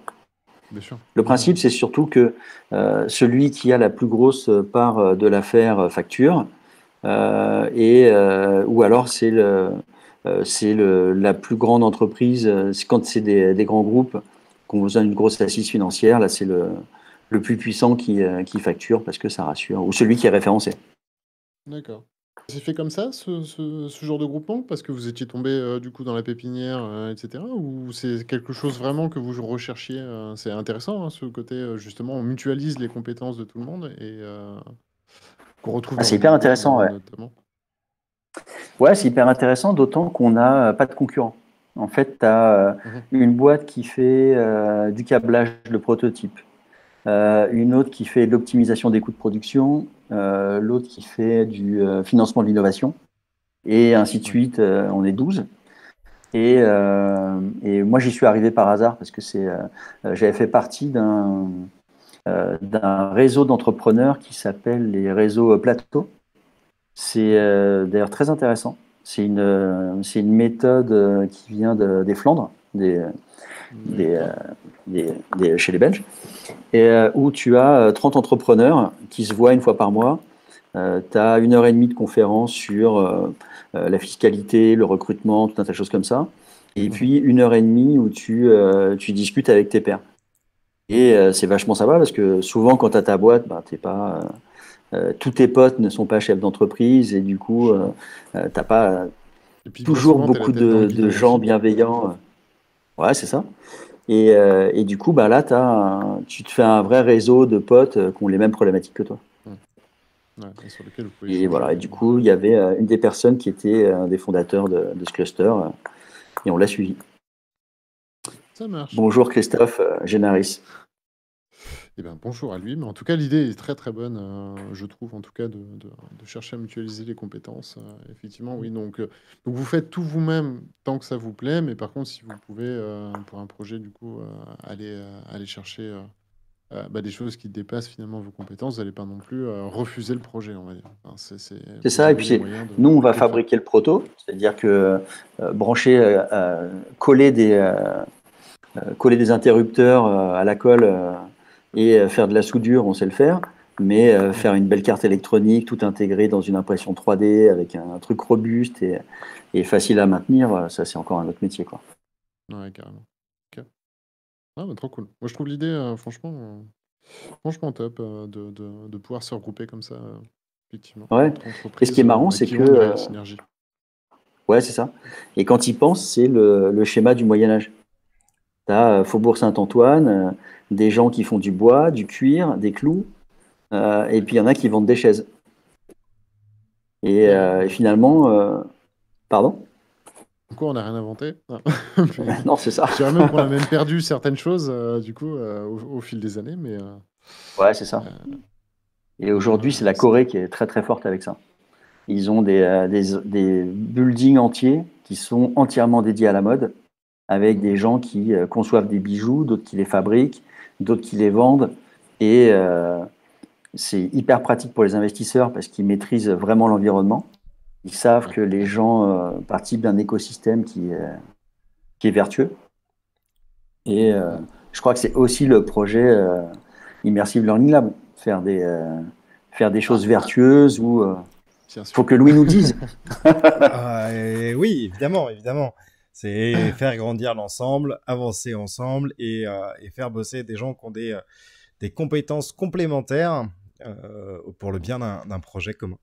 Bien sûr. Le principe, c'est surtout que celui qui a la plus grosse part de l'affaire facture, ou alors c'est la plus grande entreprise. Quand c'est des grands groupes qui ont besoin d'une grosse assise financière, là c'est le plus puissant qui facture parce que ça rassure, ou celui qui est référencé. D'accord. C'est fait comme ça, ce genre de groupement? Parce que vous étiez tombé du coup dans la pépinière, etc. Ou c'est quelque chose vraiment que vous recherchiez? C'est intéressant, hein, ce côté, justement, on mutualise les compétences de tout le monde et qu'on retrouve dans C'est le hyper LinkedIn, intéressant, ouais. notamment. Ouais, c'est hyper intéressant, d'autant qu'on n'a pas de concurrent. En fait, tu as une boîte qui fait du câblage de prototype, une autre qui fait de l'optimisation des coûts de production, l'autre qui fait du financement de l'innovation, et ainsi de suite. On est 12. Et moi, j'y suis arrivé par hasard parce que j'avais fait partie d'un réseau d'entrepreneurs qui s'appelle les réseaux Plateau. C'est d'ailleurs très intéressant. C'est une méthode qui vient des Flandres, chez les Belges, et où tu as 30 entrepreneurs qui se voient une fois par mois. Tu as 1 heure et demie de conférence sur la fiscalité, le recrutement, tout un tas de choses comme ça. Et puis 1 heure et demie où tu discutes avec tes pairs. Et c'est vachement sympa parce que souvent, quand tu as ta boîte, t'es pas, tous tes potes ne sont pas chefs d'entreprise et du coup, t'as pas toujours beaucoup de gens bienveillants. Ouais, c'est ça. Et du coup, là, tu te fais un vrai réseau de potes qui ont les mêmes problématiques que toi. Ouais, sur lequel vous pouvez Et voilà. Et du coup, il y avait une des personnes qui était un des fondateurs de ce cluster et on l'a suivi. Ça marche. Bonjour Christophe Génaris. Eh bien, bonjour à lui, mais en tout cas, l'idée est très très bonne, je trouve, en tout cas, de chercher à mutualiser les compétences. Effectivement, oui. Donc vous faites tout vous-même tant que ça vous plaît, mais par contre, si vous pouvez, pour un projet, du coup, aller chercher des choses qui dépassent finalement vos compétences, vous n'allez pas non plus refuser le projet, on va dire. Enfin, C'est vous ça, et avez puis les moyens nous, on va de le faire. fabriquer le proto, c'est-à-dire que brancher, coller des interrupteurs à la colle et faire de la soudure, on sait le faire, mais faire une belle carte électronique, tout intégré dans une impression 3D avec un truc robuste et facile à maintenir, ça c'est encore un autre métier, quoi. Ouais, carrément. Ok. Ah, trop cool. Moi, je trouve l'idée, franchement top, de pouvoir se regrouper comme ça, effectivement, Ouais. entre Et ce qui est entreprises marrant, c'est qui ont une réelle que synergie. ouais, c'est ça. Et quand ils pensent, c'est le schéma du Moyen Âge. Tu as Faubourg Saint-Antoine, des gens qui font du bois, du cuir, des clous, et puis il y en a qui vendent des chaises. Et finalement, pardon? Pourquoi on n'a rien inventé? Non, c'est ça. Je dirais même qu'on a même perdu certaines choses, du coup, au fil des années, mais Ouais, c'est ça. Et aujourd'hui, c'est la Corée qui est très très forte avec ça. Ils ont des buildings entiers qui sont entièrement dédiés à la mode, avec des gens qui conçoivent des bijoux, d'autres qui les fabriquent, d'autres qui les vendent. Et c'est hyper pratique pour les investisseurs parce qu'ils maîtrisent vraiment l'environnement. Ils savent que les gens participent d'un écosystème qui est vertueux. Et je crois que c'est aussi le projet Immersive Learning Lab, faire des choses vertueuses où faut que Louis nous dise. Oui, évidemment, évidemment. C'est faire grandir l'ensemble, avancer ensemble et faire bosser des gens qui ont des compétences complémentaires pour le bien d'un projet commun.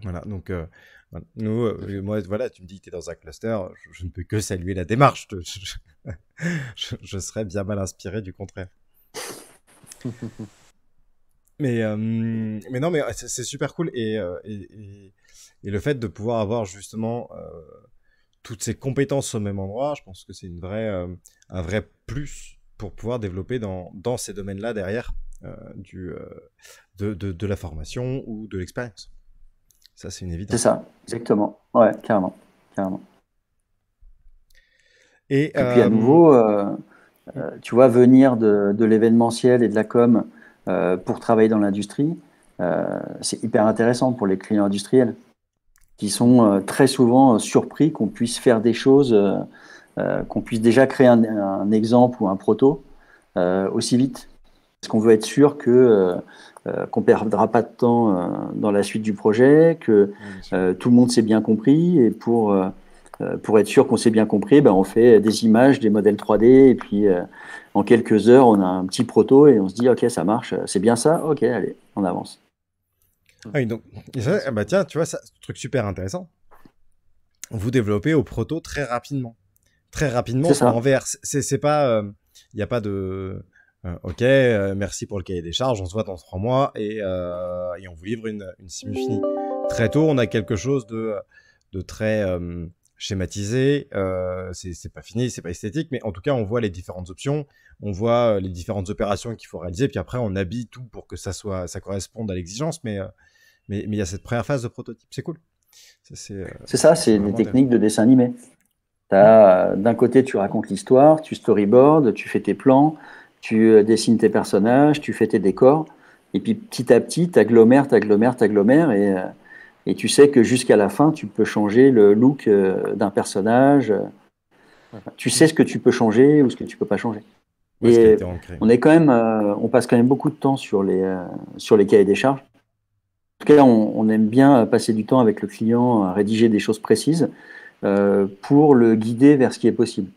Voilà, donc voilà. Nous, moi, voilà, tu me dis que tu es dans un cluster, je ne peux que saluer la démarche. Je serais bien mal inspiré du contraire. Mais non, mais c'est super cool et le fait de pouvoir avoir justement toutes ces compétences au même endroit, je pense que c'est un vrai plus pour pouvoir développer dans ces domaines-là derrière de la formation ou de l'expérience. Ça, c'est une évidence. C'est ça, exactement. Ouais, carrément. Et puis à nouveau, tu vois, venir de l'événementiel et de la com pour travailler dans l'industrie, c'est hyper intéressant pour les clients industriels qui sont très souvent surpris qu'on puisse faire des choses, qu'on puisse déjà créer un exemple ou un proto aussi vite. qu'on veut être sûr que qu'on perdra pas de temps dans la suite du projet, que tout le monde s'est bien compris. Et pour être sûr qu'on s'est bien compris, on fait des images, des modèles 3D, et puis en quelques heures, on a un petit proto et on se dit, OK, ça marche, c'est bien ça, OK, allez, on avance. Oui, donc, tiens, tu vois, ça, truc super intéressant. Vous développez au proto très rapidement. Très rapidement, en VR. C'est pas... Il n'y a pas de... OK, merci pour le cahier des charges, on se voit dans 3 mois et on vous livre une simu finie. Très tôt, on a quelque chose de très schématisé. C'est pas fini, c'est pas esthétique, mais en tout cas, on voit les différentes options, on voit les différentes opérations qu'il faut réaliser, puis après, on habille tout pour que ça corresponde à l'exigence, mais il y a cette première phase de prototype, c'est cool. C'est ça, c'est des techniques de dessin animé. D'un côté, tu racontes l'histoire, tu storyboards, tu fais tes plans, tu dessines tes personnages, tu fais tes décors, et puis petit à petit, t'agglomères, et tu sais que jusqu'à la fin, tu peux changer le look d'un personnage. Tu sais ce que tu peux changer ou ce que tu peux pas changer. Et on passe quand même beaucoup de temps sur les cahiers des charges. En tout cas, on aime bien passer du temps avec le client à rédiger des choses précises pour le guider vers ce qui est possible.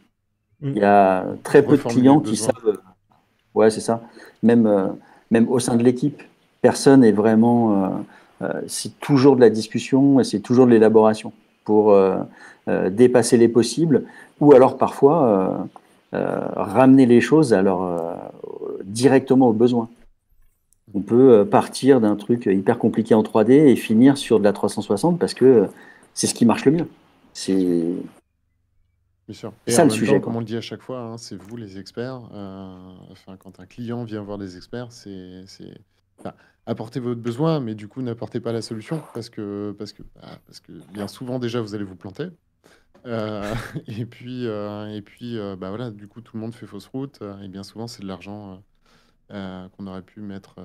Il y a très peu de clients qui savent. Ouais, c'est ça. Même au sein de l'équipe, personne n'est vraiment. C'est toujours de la discussion et c'est toujours de l'élaboration pour dépasser les possibles ou alors parfois ramener les choses directement aux besoins. On peut partir d'un truc hyper compliqué en 3D et finir sur de la 360 parce que c'est ce qui marche le mieux. C'est bien sûr. Et ça le sujet. Comme on le dit à chaque fois, hein, c'est vous les experts. Quand un client vient voir des experts, apportez votre besoin, mais du coup n'apportez pas la solution parce que bien souvent déjà vous allez vous planter. Et puis voilà, du coup tout le monde fait fausse route et bien souvent c'est de l'argent qu'on aurait pu mettre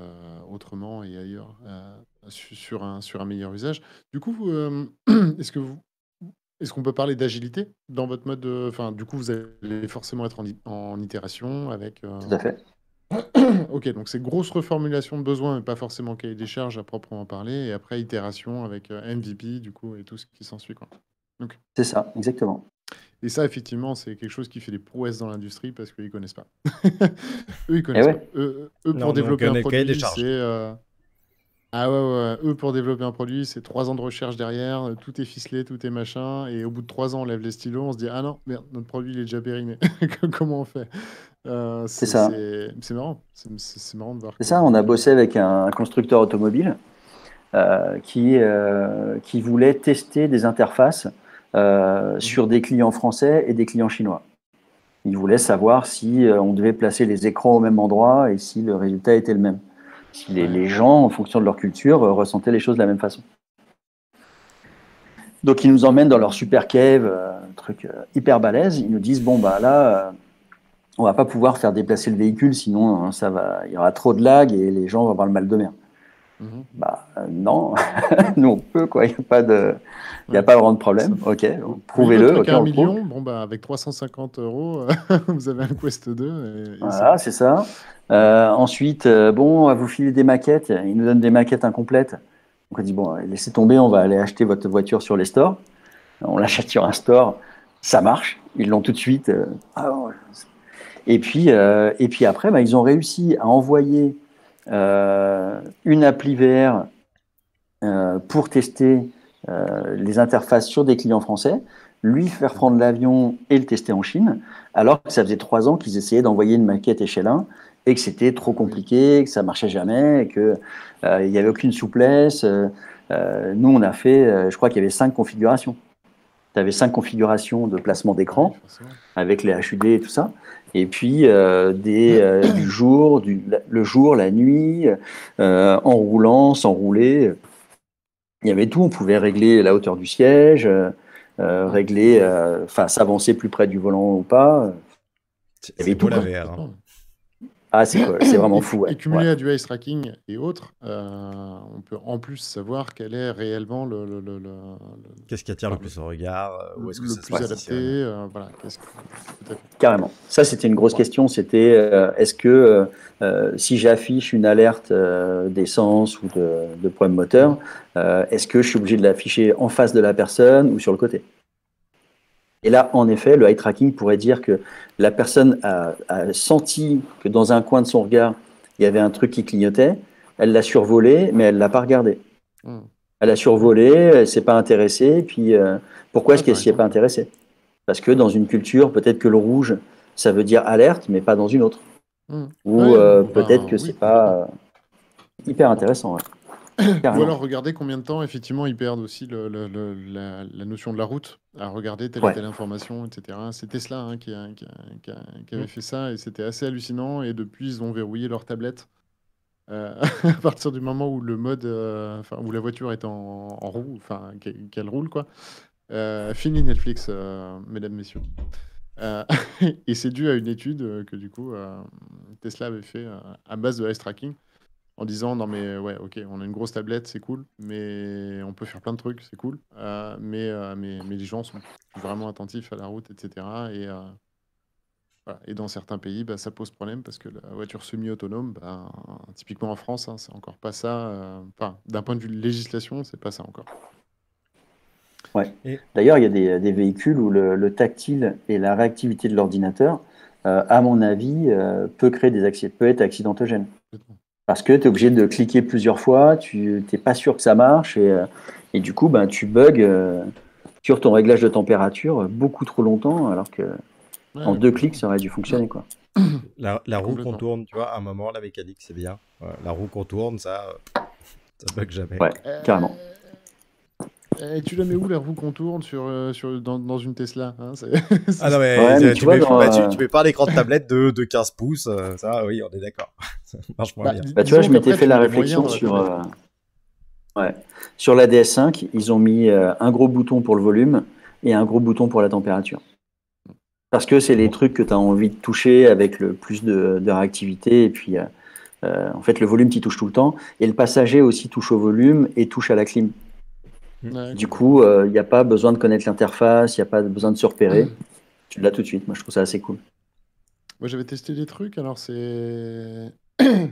autrement et ailleurs sur un meilleur usage. Du coup, est-ce qu'on peut parler d'agilité dans votre mode du coup, vous allez forcément être en itération avec... Tout à fait. Ok, donc c'est grosse reformulation de besoins, mais pas forcément cahier des charges à proprement parler. Et après, itération avec MVP, du coup, et tout ce qui s'ensuit, quoi. Donc, c'est ça, exactement. Et ça, effectivement, c'est quelque chose qui fait des prouesses dans l'industrie parce qu'ils ne connaissent pas. Eux, ils connaissent pas. Eux, pour développer un produit, c'est... Ah ouais, eux, pour développer un produit, c'est 3 ans de recherche derrière, tout est ficelé, tout est machin, et au bout de 3 ans, on lève les stylos, on se dit, ah non, merde, notre produit, il est déjà périmé. Comment on fait c'est ça. C'est marrant. C'est marrant de voir. C'est ça, on a bossé avec un constructeur automobile qui voulait tester des interfaces sur des clients français et des clients chinois. Il voulait savoir si on devait placer les écrans au même endroit et si le résultat était le même. Si les gens, en fonction de leur culture, ressentaient les choses de la même façon. Donc, ils nous emmènent dans leur super cave, un truc hyper balèze. Ils nous disent, bon, là, on va pas pouvoir faire déplacer le véhicule, sinon il y aura trop de lag et les gens vont avoir le mal de mer. Non, nous on peut, quoi. Il n'y a pas de vraiment de problème. Ok, prouvez-le. Okay, 1 million, avec 350 €, vous avez un Quest 2. Voilà, c'est ça. Ensuite, on va vous filer des maquettes. Ils nous donnent des maquettes incomplètes. Donc on dit, laissez tomber, on va aller acheter votre voiture sur les stores. On l'achète sur un store, ça marche. Ils l'ont tout de suite. Et puis après, ils ont réussi à envoyer une appli VR pour tester les interfaces sur des clients français, lui faire prendre l'avion et le tester en Chine, alors que ça faisait 3 ans qu'ils essayaient d'envoyer une maquette échelle 1 et que c'était trop compliqué, que ça marchait jamais, et qu'il n'y avait aucune souplesse. Nous, on a fait, je crois qu'il y avait 5 configurations. Tu avais 5 configurations de placement d'écran avec les HUD et tout ça. Et puis le jour, la nuit, en roulant, sans rouler. Il y avait tout. On pouvait régler la hauteur du siège, s'avancer plus près du volant ou pas. C'est beau la VR. Hein. Ah, c'est cool, c'est vraiment fou, Et ouais. cumulé à du ice tracking et autres, on peut en plus savoir quel est réellement Qu'est-ce qui attire le enfin, plus au regard? Où est-ce que le ça se plus adapté. positionne? Voilà, tout à fait. Carrément. Ça, c'était une grosse Ouais. question. C'était est-ce que si j'affiche une alerte d'essence ou de problème moteur, est-ce que je suis obligé de l'afficher en face de la personne ou sur le côté? Et là, en effet, le eye tracking pourrait dire que la personne a senti que dans un coin de son regard, il y avait un truc qui clignotait. Elle l'a survolé, mais elle l'a pas regardé. Hmm. Elle a survolé, elle s'est pas intéressée. Puis pourquoi est-ce Ah, qu'elle t'as s'y est raison. pas intéressée? Parce que dans une culture, peut-être que le rouge, ça veut dire alerte, mais pas dans une autre. Ou Ouais, peut-être que oui, c'est complètement. pas hyper intéressant. Ouais. Ou Carrément. alors regarder combien de temps, effectivement, ils perdent aussi la notion de la route, à regarder telle et Ouais. telle information, etc. C'est Tesla hein, qui avait fait ça, et c'était assez hallucinant. Et depuis, ils ont verrouillé leur tablette. À partir du moment où le mode, où la voiture est en roue, qu'elle roule, quoi. Fini Netflix, mesdames, messieurs. Et c'est dû à une étude que du coup Tesla avait fait à base de ice tracking en disant non mais ouais ok on a une grosse tablette c'est cool mais on peut faire plein de trucs c'est cool mais les gens sont plus vraiment attentifs à la route etc et, voilà. Et dans certains pays bah, ça pose problème parce que la voiture semi-autonome bah, typiquement en France hein, c'est encore pas ça d'un point de vue de législation c'est pas ça encore. Ouais. Et D'ailleurs, il y a des véhicules où le tactile et la réactivité de l'ordinateur, à mon avis, peut être accidentogène. Parce que tu es obligé de cliquer plusieurs fois, tu n'es pas sûr que ça marche et du coup, ben, tu bugs sur ton réglage de température beaucoup trop longtemps alors que en Ouais, 2 clics, complètement. ça aurait dû fonctionner, quoi. la roue Complètement. contourne, tu vois, à un moment, la mécanique, c'est bien. La roue contourne, ça bug jamais. Ouais, carrément. Et tu la mets où la roue contourne dans une Tesla hein, Ah non, mais Ouais, mais tu vois, tu mets pas l'écran de tablette de 15 pouces, ça, oui, on est d'accord. Ça marche moins bien. bah, tu vois, disons je m'étais qu'après, fait tu la mets les moyens réflexion dans la sur, tablette. Quoi. ouais, sur la DS5, ils ont mis un gros bouton pour le volume et un gros bouton pour la température. Parce que c'est les Bon. trucs que tu as envie de toucher avec le plus de réactivité. Et puis, en fait, le volume, tu touches tout le temps. Et le passager aussi touche au volume et touche à la clim. Ouais, Du complètement. coup, il n'y a pas besoin de connaître l'interface, il n'y a pas besoin de se repérer. Tu l'as tout de suite. Moi, je trouve ça assez cool. Moi, j'avais testé des trucs, alors c'est... il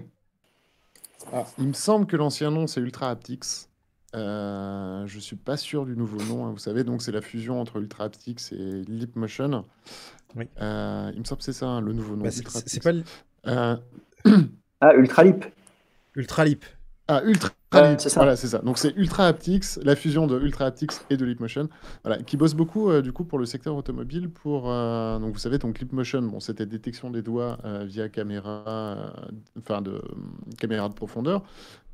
me semble que l'ancien nom, c'est Ultra Haptics. Je suis pas sûr du nouveau nom, hein, vous savez, donc c'est la fusion entre Ultra Haptics et Leapmotion. Oui. Il me semble que c'est ça, hein, le nouveau nom, Bah, Ultra c'est Haptics. pas Ah, Ultralip. Ultralip. Ah, Ultra Ouais, Leap, c'est ça. voilà, c'est ça. Donc c'est Ultra Haptics, la fusion de Ultra Haptics et de Leapmotion, voilà, qui bosse beaucoup du coup pour le secteur automobile. Donc vous savez, donc Leapmotion, bon, c'était détection des doigts via caméra, caméra de profondeur.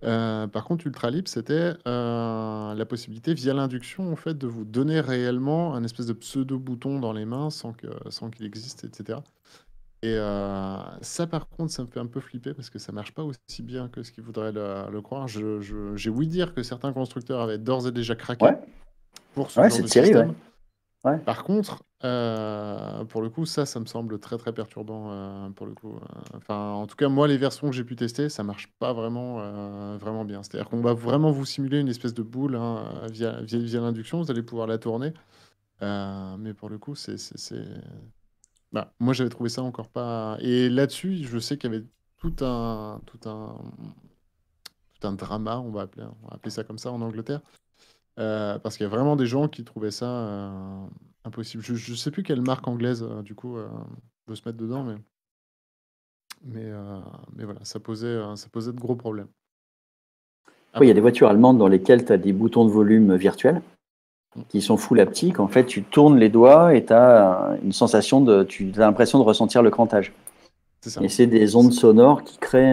Par contre, Ultra Leap, c'était la possibilité via l'induction en fait de vous donner réellement un espèce de pseudo bouton dans les mains sans qu'il existe, etc. Et ça, par contre, ça me fait un peu flipper parce que ça marche pas aussi bien que ce qu'ils voudraient le croire. J'ai ouï dire que certains constructeurs avaient d'ores et déjà craqué Ouais, pour ce ouais, genre de cette série, ouais. système. Ouais. Par contre, pour le coup, ça me semble très très perturbant pour le coup. En tout cas, moi, les versions que j'ai pu tester, ça marche pas vraiment bien. C'est-à-dire qu'on va vraiment vous simuler une espèce de boule hein, via l'induction. Vous allez pouvoir la tourner. Mais pour le coup, moi, j'avais trouvé ça encore pas. Et là-dessus, je sais qu'il y avait tout un, tout un, tout un drama, on va appeler ça comme ça en Angleterre, parce qu'il y a vraiment des gens qui trouvaient ça impossible. Je sais plus quelle marque anglaise, du coup, veut se mettre dedans, mais voilà, ça posait de gros problèmes. Oui, il y a des voitures allemandes dans lesquelles tu as des boutons de volume virtuels qui sont full haptiques. En fait, tu tournes les doigts et tu as une sensation tu as l'impression de ressentir le crantage. C'est ça. Et c'est des ondes sonores qui créent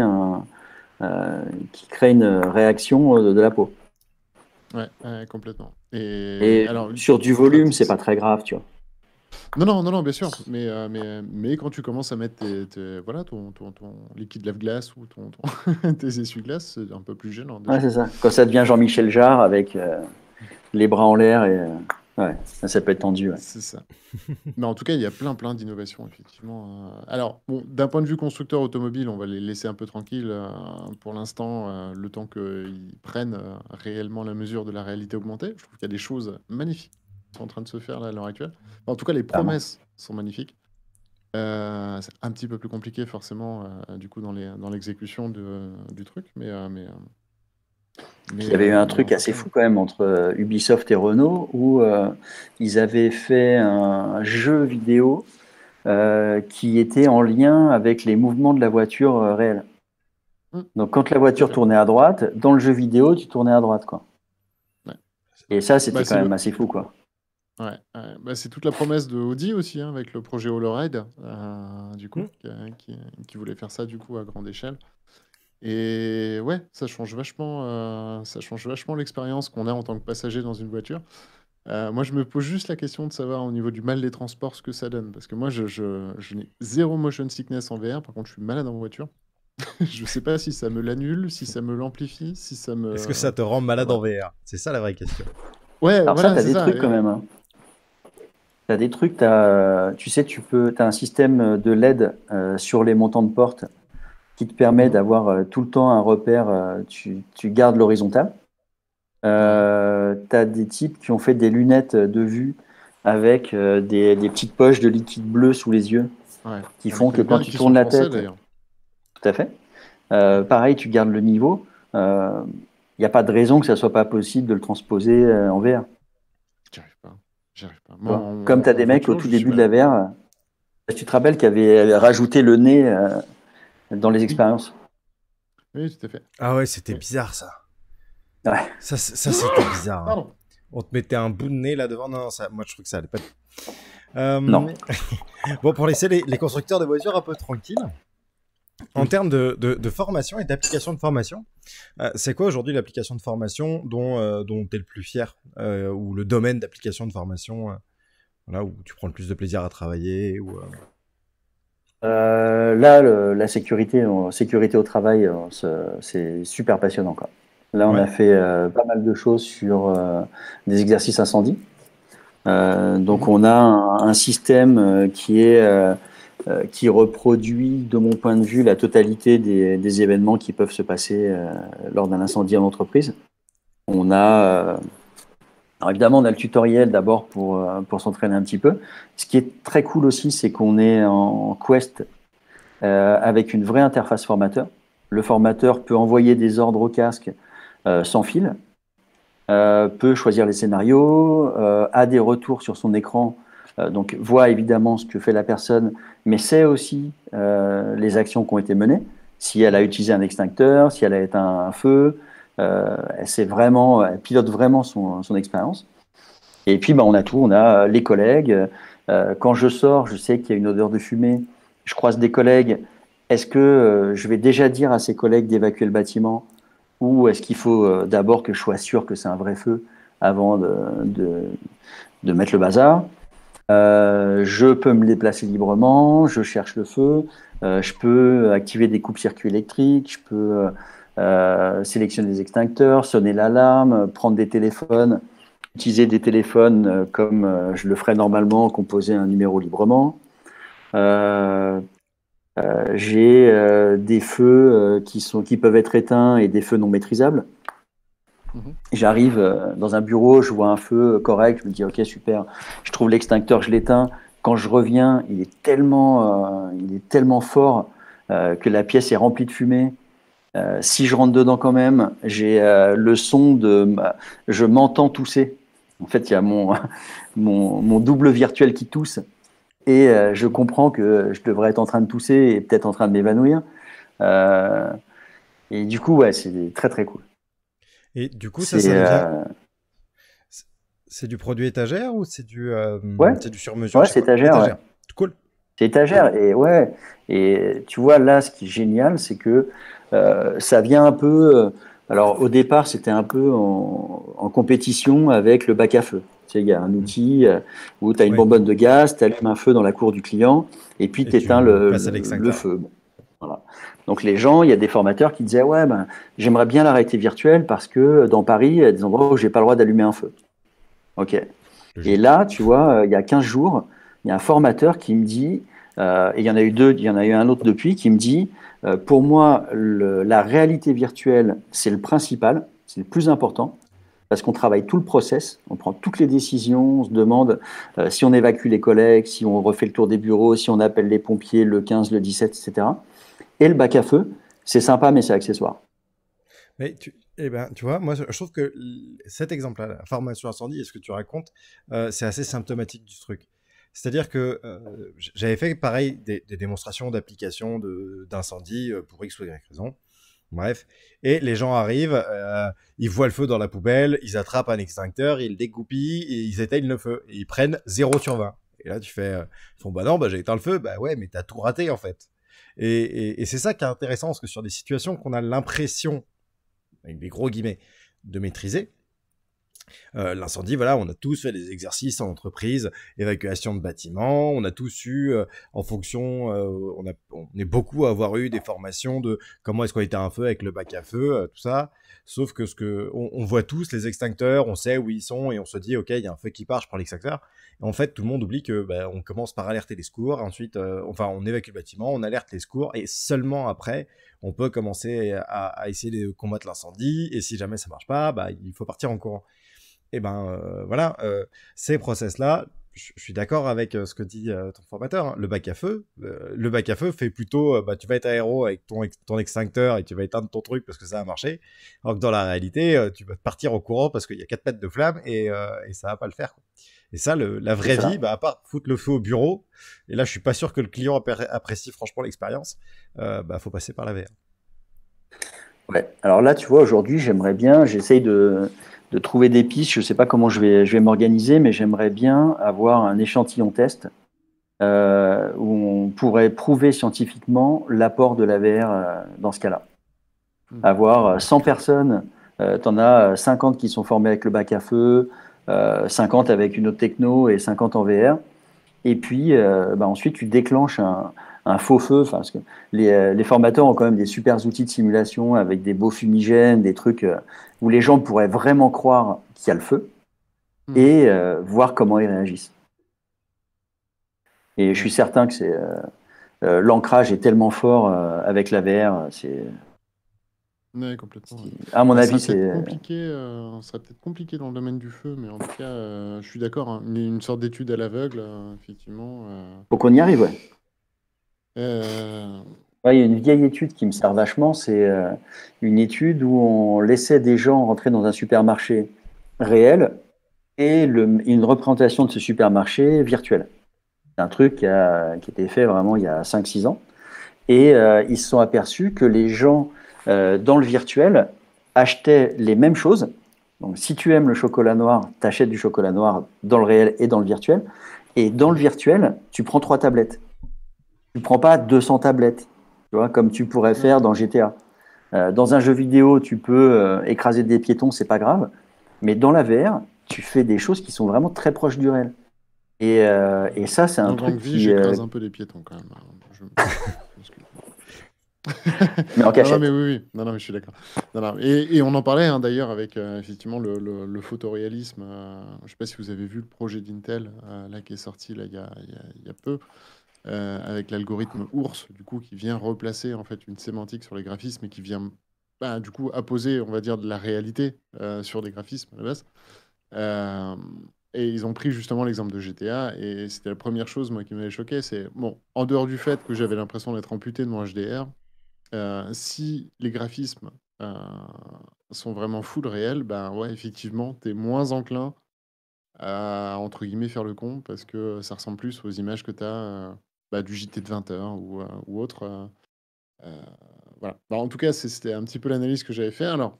une réaction de la peau. Ouais, complètement. Et Et alors, sur du Ultra volume, c'est Haptics. pas très grave, tu vois. Non, bien sûr. Mais quand tu commences à mettre voilà, ton liquide lave-glace ou tes essuie-glaces, c'est un peu plus gênant Ouais, déjà. c'est ça. Quand ça devient Jean-Michel Jarre avec les bras en l'air et Ouais, ça peut être tendu. Ouais. C'est ça. Mais en tout cas, il y a plein d'innovations, effectivement. Alors, bon, d'un point de vue constructeur automobile, on va les laisser un peu tranquilles pour l'instant, le temps qu'ils prennent réellement la mesure de la réalité augmentée. Je trouve qu'il y a des choses magnifiques qui sont en train de se faire là, à l'heure actuelle. Enfin, en tout cas, les Clairement. promesses sont magnifiques. C'est un petit peu plus compliqué, forcément, du coup, dans l'exécution du truc. Il y avait eu un Mais en truc tout assez cas, fou quand même entre Ubisoft et Renault où ils avaient fait un jeu vidéo qui était en lien avec les mouvements de la voiture réelle. Donc quand la tout à voiture fait. tournait à droite, dans le jeu vidéo, tu tournais à droite, quoi. Ouais. Et ça, c'était Bah, quand même assez fou, quoi. Ouais, bah, c'est toute la promesse de Audi aussi, hein, avec le projet HoloRide, du coup, qui voulait faire ça du coup à grande échelle. Et ouais, ça change vachement l'expérience qu'on a en tant que passager dans une voiture. Moi, je me pose juste la question de savoir au niveau du mal des transports ce que ça donne, parce que moi, je n'ai zéro motion sickness en VR. Par contre, je suis malade en voiture. Je sais pas si ça me l'annule, si ça me l'amplifie, si ça me. Est-ce que ça te rend malade Voilà. en VR? C'est ça la vraie question. Ouais, Alors ça, voilà, tu as c'est des ça. trucs quand même. Hein. Tu as des trucs, tu sais, as un système de LED sur les montants de porte qui te permet d'avoir tout le temps un repère, tu gardes l'horizontale. Tu as des types qui ont fait des lunettes de vue avec des petites poches de liquide bleu sous les yeux Ouais, qui on les font que connaît bien, quand tu qui sont tournes la français tête, d'ailleurs. tout à fait. Pareil, tu gardes le niveau. Il n'y a pas de raison que ça soit pas possible de le transposer en VR. J'y arrive pas. Tu Moi, vois. Comme tu as des mecs au voiture, tout je suis début de la malade. VR, tu te rappelles qu'il y avait rajouté le nez dans les Oui, expériences. oui, tout à fait. Ah ouais, c'était Oui. bizarre ça. Ouais. Ça c'était bizarre. Hein. Pardon. On te mettait un bout de nez là devant. Non, ça, moi je trouve que ça allait pas. Non. Bon, pour laisser les constructeurs de voitures un peu tranquilles, en termes de formation et d'application de formation, c'est quoi aujourd'hui l'application de formation dont tu es le plus fier ou le domaine d'application de formation voilà, où tu prends le plus de plaisir à travailler ou, Là, la sécurité au travail, c'est super passionnant, quoi. Là, on Ouais. a fait pas mal de choses sur des exercices incendie. Donc, on a un système qui reproduit, de mon point de vue, la totalité des événements qui peuvent se passer lors d'un incendie en entreprise. Alors évidemment, on a le tutoriel d'abord pour s'entraîner un petit peu. Ce qui est très cool aussi, c'est qu'on est en Quest avec une vraie interface formateur. Le formateur peut envoyer des ordres au casque sans fil, peut choisir les scénarios, a des retours sur son écran, donc voit évidemment ce que fait la personne, mais sait aussi les actions qui ont été menées. Si elle a utilisé un extincteur, si elle a éteint un feu, elle pilote vraiment son expérience. Et puis, on a tout, on a les collègues. Quand je sors, je sais qu'il y a une odeur de fumée. Je croise des collègues. Est-ce que je vais déjà dire à ces collègues d'évacuer le bâtiment ou est-ce qu'il faut d'abord que je sois sûr que c'est un vrai feu avant de mettre le bazar? Je peux me déplacer librement, je cherche le feu, je peux activer des coupes-circuits électriques, je peux sélectionner des extincteurs, sonner l'alarme, prendre des téléphones, utiliser des téléphones comme je le ferais normalement, composer un numéro librement. J'ai des feux qui peuvent être éteints et des feux non maîtrisables. J'arrive dans un bureau, je vois un feu correct, je me dis ok super, je trouve l'extincteur, je l'éteins. Quand je reviens, il est tellement fort que la pièce est remplie de fumée. Si je rentre dedans quand même, j'ai le son je m'entends tousser. En fait, il y a mon double virtuel qui tousse et je comprends que je devrais être en train de tousser et peut-être en train de m'évanouir. Et du coup, ouais, c'est très très cool. Et du coup, ça devient. C'est du produit étagère ou c'est du sur-mesure? Ouais, c'est étagère. Étagère. Ouais. Cool. C'est étagère. Et tu vois, là, ce qui est génial, c'est que ça vient un peu. Alors, au départ, c'était un peu en compétition avec le bac à feu. Tu sais, il y a un outil où tu as une bonbonne de gaz, tu allumes un feu dans la cour du client et puis tu éteins le feu. Bon, voilà. Donc, les gens, il y a des formateurs qui disaient ouais, j'aimerais bien la réalité virtuelle parce que dans Paris, il y a des endroits où j'ai pas le droit d'allumer un feu. Ok. Et là, tu vois, il y a 15 jours, il y a un formateur qui me dit, et il y en a eu deux, il y en a eu un autre depuis, qui me dit, pour moi, la réalité virtuelle, c'est le principal, c'est le plus important, parce qu'on travaille tout le process, on prend toutes les décisions, on se demande si on évacue les collègues, si on refait le tour des bureaux, si on appelle les pompiers le 15, le 17, etc. Et le bac à feu, c'est sympa, mais c'est accessoire. Mais tu vois, moi, je trouve que cet exemple-là, la formation incendie et ce que tu racontes, c'est assez symptomatique du truc. C'est-à-dire que j'avais fait pareil des démonstrations d'application d'incendie pour X ou Y raison. Bref. Et les gens arrivent, ils voient le feu dans la poubelle, ils attrapent un extincteur, ils le dégoupillent et ils éteignent le feu. Et ils prennent 0/20. Et là, tu fais, ils font, bah non, bah j'ai éteint le feu. Bah ouais, mais t'as tout raté en fait. Et c'est ça qui est intéressant, parce que sur des situations qu'on a l'impression, avec des gros guillemets, de maîtriser, l'incendie, voilà, on a tous fait des exercices en entreprise, évacuation de bâtiments, on a tous eu, en fonction, on est beaucoup à avoir eu des formations de comment est-ce qu'on éteint un feu avec le bac à feu, tout ça. Sauf que on voit tous les extincteurs, on sait où ils sont et on se dit, ok, il y a un feu qui part, je prends l'extincteur. Et en fait, tout le monde oublie que on commence par alerter les secours, ensuite, on évacue le bâtiment, on alerte les secours et seulement après, on peut commencer à essayer de combattre l'incendie. Et si jamais ça marche pas, il faut partir en courant. Et voilà, ces process-là, je suis d'accord avec ce que dit ton formateur, hein. Le bac à feu fait plutôt, tu vas être un héros avec ton extincteur et tu vas éteindre ton truc parce que ça a marché, alors que dans la réalité, tu vas partir au courant parce qu'il y a 4 mètres de flamme et ça va pas le faire, quoi. Et ça, la vraie vie, à part foutre le feu au bureau, et là je suis pas sûr que le client apprécie franchement l'expérience, faut passer par la VR. Ouais. Alors là, tu vois, aujourd'hui, j'essaye de trouver des pistes. Je ne sais pas comment je vais m'organiser, mais j'aimerais bien avoir un échantillon test où on pourrait prouver scientifiquement l'apport de la VR dans ce cas-là. Avoir 100 personnes, tu en as 50 qui sont formées avec le bac à feu, 50 avec une autre techno et 50 en VR. Et puis, ensuite, tu déclenches un faux feu, parce que les formateurs ont quand même des super outils de simulation avec des beaux fumigènes, des trucs où les gens pourraient vraiment croire qu'il y a le feu et voir comment ils réagissent. Et je suis certain que l'ancrage est tellement fort avec la VR, Oui, complètement. Ouais. À mon avis, c'est compliqué. Ça serait peut-être compliqué dans le domaine du feu, mais en tout cas, je suis d'accord, hein. Une sorte d'étude à l'aveugle, effectivement. Faut qu'on y arrive, ouais. Euh, Ouais, il y a une vieille étude qui me sert vachement, c'est une étude où on laissait des gens rentrer dans un supermarché réel et une représentation de ce supermarché virtuel. C'est un truc qui a été fait vraiment il y a 5-6 ans. Et ils se sont aperçus que les gens dans le virtuel achetaient les mêmes choses. Donc si tu aimes le chocolat noir, tu achètes du chocolat noir dans le réel et dans le virtuel. Et dans le virtuel, tu prends 3 tablettes. Tu ne prends pas 200 tablettes, tu vois, comme tu pourrais faire dans GTA. Dans un jeu vidéo, tu peux écraser des piétons, c'est pas grave. Mais dans la VR, tu fais des choses qui sont vraiment très proches du réel. Et ça, c'est un truc qui... j'écrase un peu des piétons quand même. Mais en cachette. Non, mais oui. Non, mais je suis d'accord. Non. Et on en parlait hein, d'ailleurs avec effectivement le photoréalisme. Je ne sais pas si vous avez vu le projet d'Intel là qui est sorti là, il y a peu. Avec l'algorithme Ours, du coup, qui vient replacer en fait une sémantique sur les graphismes et qui vient du coup apposer, on va dire, de la réalité sur des graphismes à la base. Et ils ont pris justement l'exemple de GTA et c'était la première chose moi qui m'avait choqué, c'est bon, en dehors du fait que j'avais l'impression d'être amputé de mon HDR, si les graphismes sont vraiment full réel, ouais, effectivement, tu es moins enclin à entre guillemets faire le con parce que ça ressemble plus aux images que tu as du JT de 20h ou autre. Voilà. En tout cas, c'était un petit peu l'analyse que j'avais fait. Alors,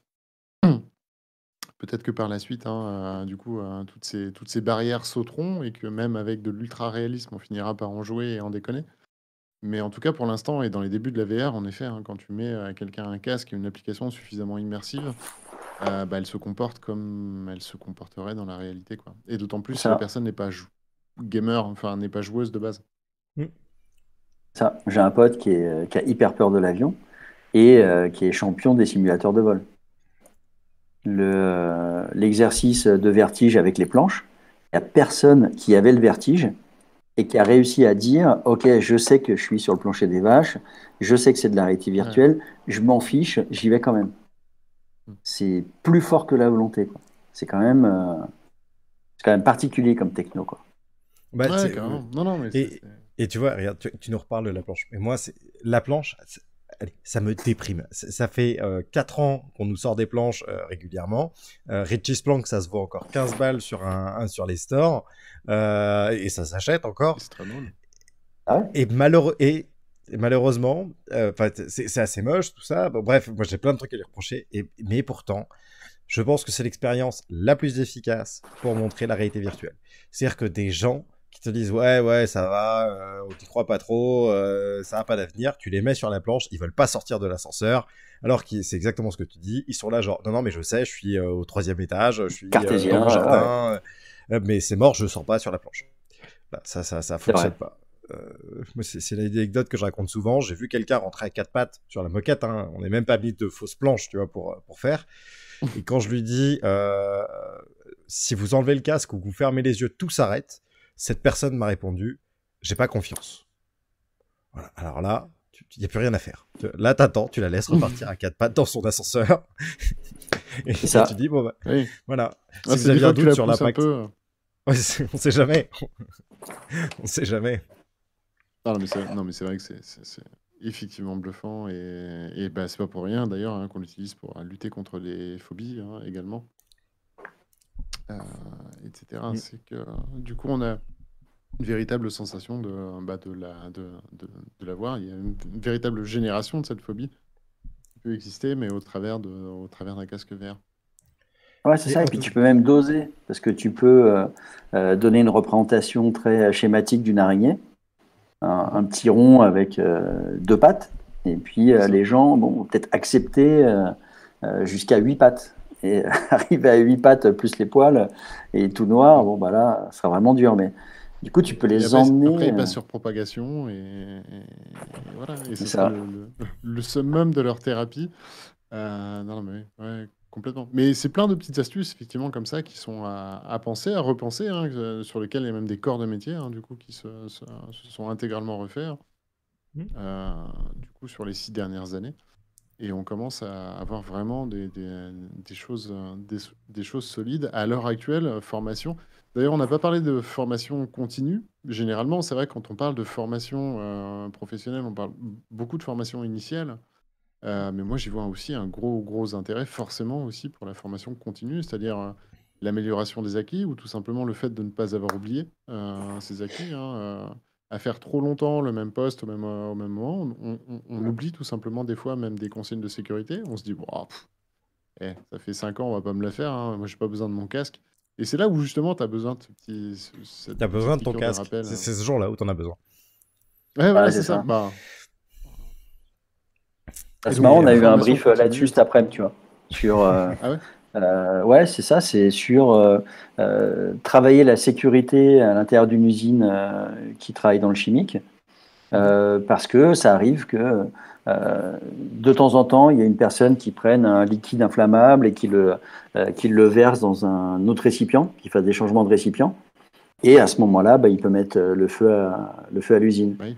peut-être que par la suite, hein, du coup, toutes ces barrières sauteront et que même avec de l'ultra-réalisme, on finira par en jouer et en déconner. Mais en tout cas, pour l'instant, et dans les débuts de la VR, en effet, hein, quand tu mets à quelqu'un un casque et une application suffisamment immersive, elle se comporte comme elle se comporterait dans la réalité, quoi. Et d'autant plus si la personne n'est pas gamer, enfin, n'est pas joueuse de base. Ça, j'ai un pote qui a hyper peur de l'avion et qui est champion des simulateurs de vol. L'exercice de vertige avec les planches, Il n'y a personne qui avait le vertige et qui a réussi à dire, OK, je sais que je suis sur le plancher des vaches, je sais que c'est de la réalité virtuelle, je m'en fiche, j'y vais quand même. C'est plus fort que la volonté, quoi. C'est quand même particulier comme techno, quoi. Bah, ouais, carrément. Non, mais et tu vois, regarde, tu nous reparles de la planche. Mais moi, la planche, allez, ça me déprime. Ça fait 4 ans qu'on nous sort des planches régulièrement. Richie Splank, ça se voit encore 15 balles sur les stores. Et ça s'achète encore. C'est très drôle. Ah ouais. Et malheureusement, c'est assez moche tout ça. Bon, bref, moi j'ai plein de trucs à lui reprocher. Mais pourtant, je pense que c'est l'expérience la plus efficace pour montrer la réalité virtuelle. C'est-à-dire que des gens qui te disent ouais ça va, on t'y croit pas trop, ça n'a pas d'avenir, tu les mets sur la planche, ils veulent pas sortir de l'ascenseur, alors que c'est exactement ce que tu dis, ils sont là genre non mais je sais, je suis au 3e étage, je suis cartésien, dans mon jardin, mais c'est mort, je sors pas sur la planche. Là, ça fonctionne pas. C'est l'anecdote que je raconte souvent. J'ai vu quelqu'un rentrer à 4 pattes sur la moquette, hein. On n'est même pas mis de fausses planches, tu vois, pour faire. Et quand je lui dis si vous enlevez le casque ou que vous fermez les yeux, tout s'arrête. Cette personne m'a répondu j'ai pas confiance. Voilà. Alors là, il n'y a plus rien à faire. Là, t'attends, tu la laisses repartir à 4 pattes dans son ascenseur. Et ça. Tu dis bon, bah, oui. Voilà. Si vous aviez un doute sur l'impact. Ouais, on sait jamais. On sait jamais. Non, mais c'est vrai que c'est effectivement bluffant et bah, c'est pas pour rien d'ailleurs hein, qu'on l'utilise pour lutter contre les phobies hein, également, etc. C'est que du coup on a une véritable sensation de la voir. Il y a une véritable génération de cette phobie qui peut exister, mais au travers d'un casque VR. Ouais, c'est ça. Et puis tu peux même doser parce que tu peux donner une représentation très schématique d'une araignée. Un petit rond avec 2 pattes. Et puis, les gens vont peut-être accepter jusqu'à 8 pattes. Et arriver à 8 pattes plus les poils et tout noir, bon, bah là, ça sera vraiment dur. Mais du coup, tu peux les emmener. Après, ils passent sur propagation et voilà. Et c'est ça le summum de leur thérapie. Non, mais ouais. Complètement. Mais c'est plein de petites astuces, effectivement, comme ça, qui sont à penser, à repenser, hein, sur lesquelles il y a même des corps de métier, hein, du coup, qui se sont intégralement refaits, du coup, sur les 6 dernières années. Et on commence à avoir vraiment des choses solides. À l'heure actuelle, formation. D'ailleurs, on n'a pas parlé de formation continue. Généralement, c'est vrai, quand on parle de formation professionnelle, on parle beaucoup de formation initiale. Mais moi, j'y vois aussi un gros intérêt, forcément aussi pour la formation continue, c'est-à-dire l'amélioration des acquis ou tout simplement le fait de ne pas avoir oublié ces acquis. Hein, à faire trop longtemps le même poste au même moment, on oublie tout simplement des fois même des consignes de sécurité. On se dit, bon, ça fait 5 ans, on va pas me la faire. Hein, moi, j'ai pas besoin de mon casque. Et c'est là où justement, tu as besoin de tu as besoin de ton casque. C'est ce jour-là où tu en as besoin. Ouais, voilà, c'est ça. Bah, c'est marrant, on a eu un brief là-dessus cet après-midi, tu vois. Sur, ouais, c'est ça, c'est sur travailler la sécurité à l'intérieur d'une usine qui travaille dans le chimique. Parce que ça arrive que de temps en temps, il y a une personne qui prenne un liquide inflammable et qui le verse dans un autre récipient, qui fasse des changements de récipient. Et à ce moment-là, bah, il peut mettre le feu à l'usine. Oui.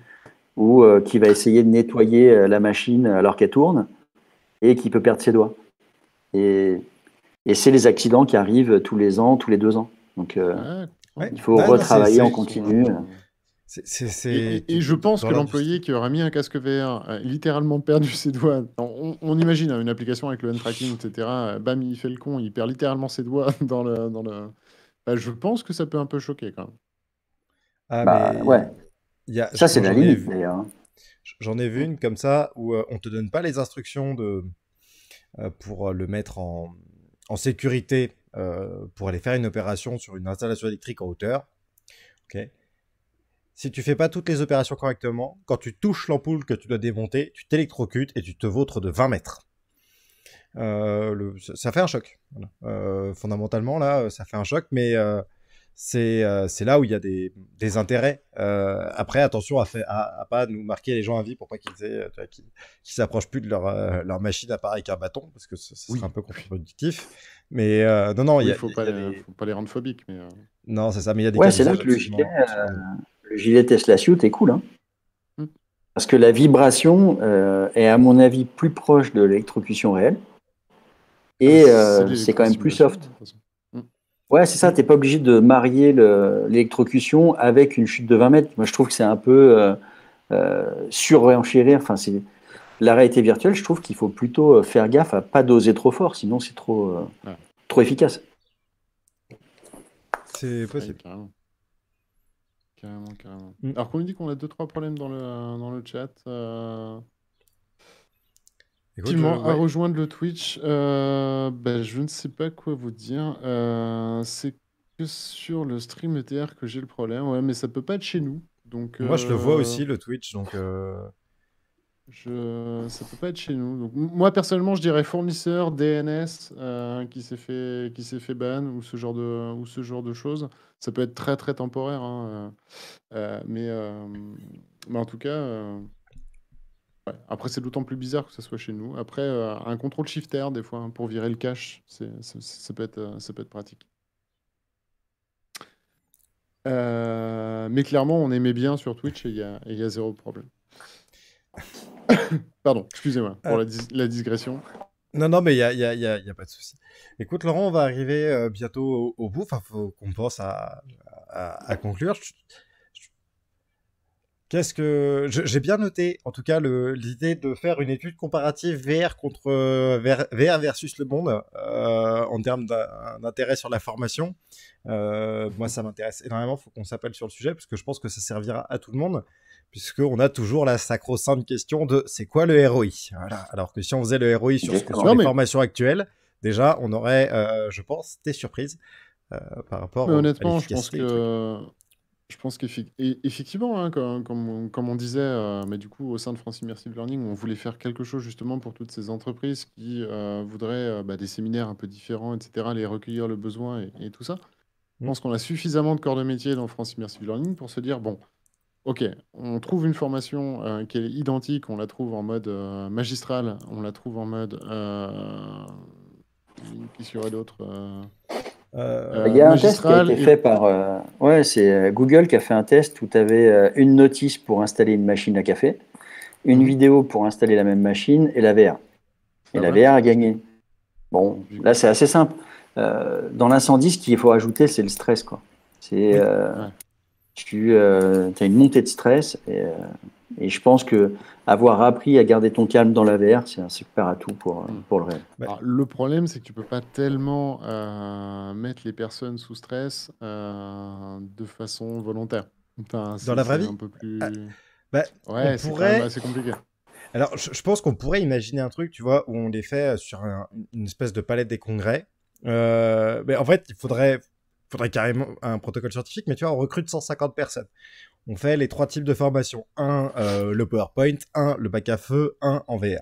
Ou qui va essayer de nettoyer la machine alors qu'elle tourne et qui peut perdre ses doigts. Et c'est les accidents qui arrivent tous les ans, tous les 2 ans. Donc il faut retravailler en continu. Et je pense que l'employé qui aura mis un casque VR a littéralement perdu ses doigts. On imagine une application avec le hand tracking, etc. Bam, il fait le con, il perd littéralement ses doigts dans le. Bah, je pense que ça peut un peu choquer quand même. Mais... ouais. Ça, c'est la limite, d'ailleurs. J'en ai vu une comme ça où on te donne pas les instructions pour le mettre en sécurité pour aller faire une opération sur une installation électrique en hauteur. Ok. Si tu fais pas toutes les opérations correctement, quand tu touches l'ampoule que tu dois démonter, tu t'électrocutes et tu te vautres de 20 mètres. Ça fait un choc. Voilà. Fondamentalement, là, ça fait un choc, mais c'est là où il y a des intérêts. Après, attention à pas nous marquer les gens à vie pour pas qu'ils s'approchent plus de leur machine à part avec un bâton, parce que ce serait un peu contre-productif. Mais non, il faut pas les rendre phobiques. Mais non, c'est ça, mais il y a des cas c'est là que le gilet Tesla Suit est cool. Hein. Parce que la vibration est, à mon avis, plus proche de l'électrocution réelle. Et c'est quand même plus soft. Ouais, c'est ça, tu n'es pas obligé de marier l'électrocution avec une chute de 20 mètres. Moi, je trouve que c'est un peu surenchérir. Enfin, la réalité virtuelle, je trouve qu'il faut plutôt faire gaffe à ne pas doser trop fort, sinon c'est trop efficace. C'est possible. Carrément. Alors qu'on nous dit qu'on a 2-3 problèmes dans le chat. Effectivement, à rejoindre le Twitch, je ne sais pas quoi vous dire. C'est que sur le stream ETR que j'ai le problème. Ouais, mais ça peut pas être chez nous. Donc, moi, je le vois aussi, le Twitch. Donc, ça peut pas être chez nous. Donc, moi, personnellement, je dirais fournisseur, DNS qui s'est fait ban ou ce genre de choses. Ça peut être très, très temporaire. Hein, mais en tout cas... Ouais. Après, c'est d'autant plus bizarre que ce soit chez nous. Après, un contrôle shifter, des fois, pour virer le cache, ça peut être pratique. Mais clairement, on aimait bien sur Twitch et il y a zéro problème. Pardon, excusez-moi pour la digression. Non, mais il y a pas de souci. Écoute, Laurent, on va arriver bientôt au bout. Enfin, faut qu'on pense à conclure. J'ai bien noté, en tout cas, l'idée de faire une étude comparative VR versus le monde en termes d'intérêt sur la formation. Moi, ça m'intéresse énormément. Il faut qu'on s'appelle sur le sujet parce que je pense que ça servira à tout le monde, puisqu'on a toujours la sacro-sainte question de c'est quoi le ROI. Voilà. Alors que si on faisait le ROI sur les formations actuelles, déjà, on aurait, je pense, des surprises par rapport à l'efficacité. Je pense qu'effectivement, hein, comme on disait, mais du coup, au sein de France Immersive Learning, on voulait faire quelque chose justement pour toutes ces entreprises qui voudraient des séminaires un peu différents, etc., les recueillir le besoin et tout ça. Je pense qu'on a suffisamment de corps de métier dans France Immersive Learning pour se dire, bon, ok, on trouve une formation qui est identique, on la trouve en mode magistral, on la trouve en mode... Qu'est-ce qu'il y aurait d'autre il y a un test qui a été fait par... c'est Google qui a fait un test où tu avais une notice pour installer une machine à café, une vidéo pour installer la même machine et la VR. Et la VR a gagné. Bon, là, c'est assez simple. Dans l'incendie, ce qu'il faut ajouter, c'est le stress, quoi. Tu as une montée de stress et je pense que avoir appris à garder ton calme dans la VR, c'est un super atout pour le réel. Alors, le problème, c'est que tu peux pas tellement mettre les personnes sous stress de façon volontaire. Enfin, dans la vraie vie, un peu plus... c'est quand même assez compliqué. Alors, je pense qu'on pourrait imaginer un truc, tu vois, où on les fait sur une espèce de palette des congrès. Mais en fait, il faudrait carrément un protocole scientifique, mais tu vois, on recrute 150 personnes. On fait les 3 types de formation. Le PowerPoint, le bac à feu, en VR.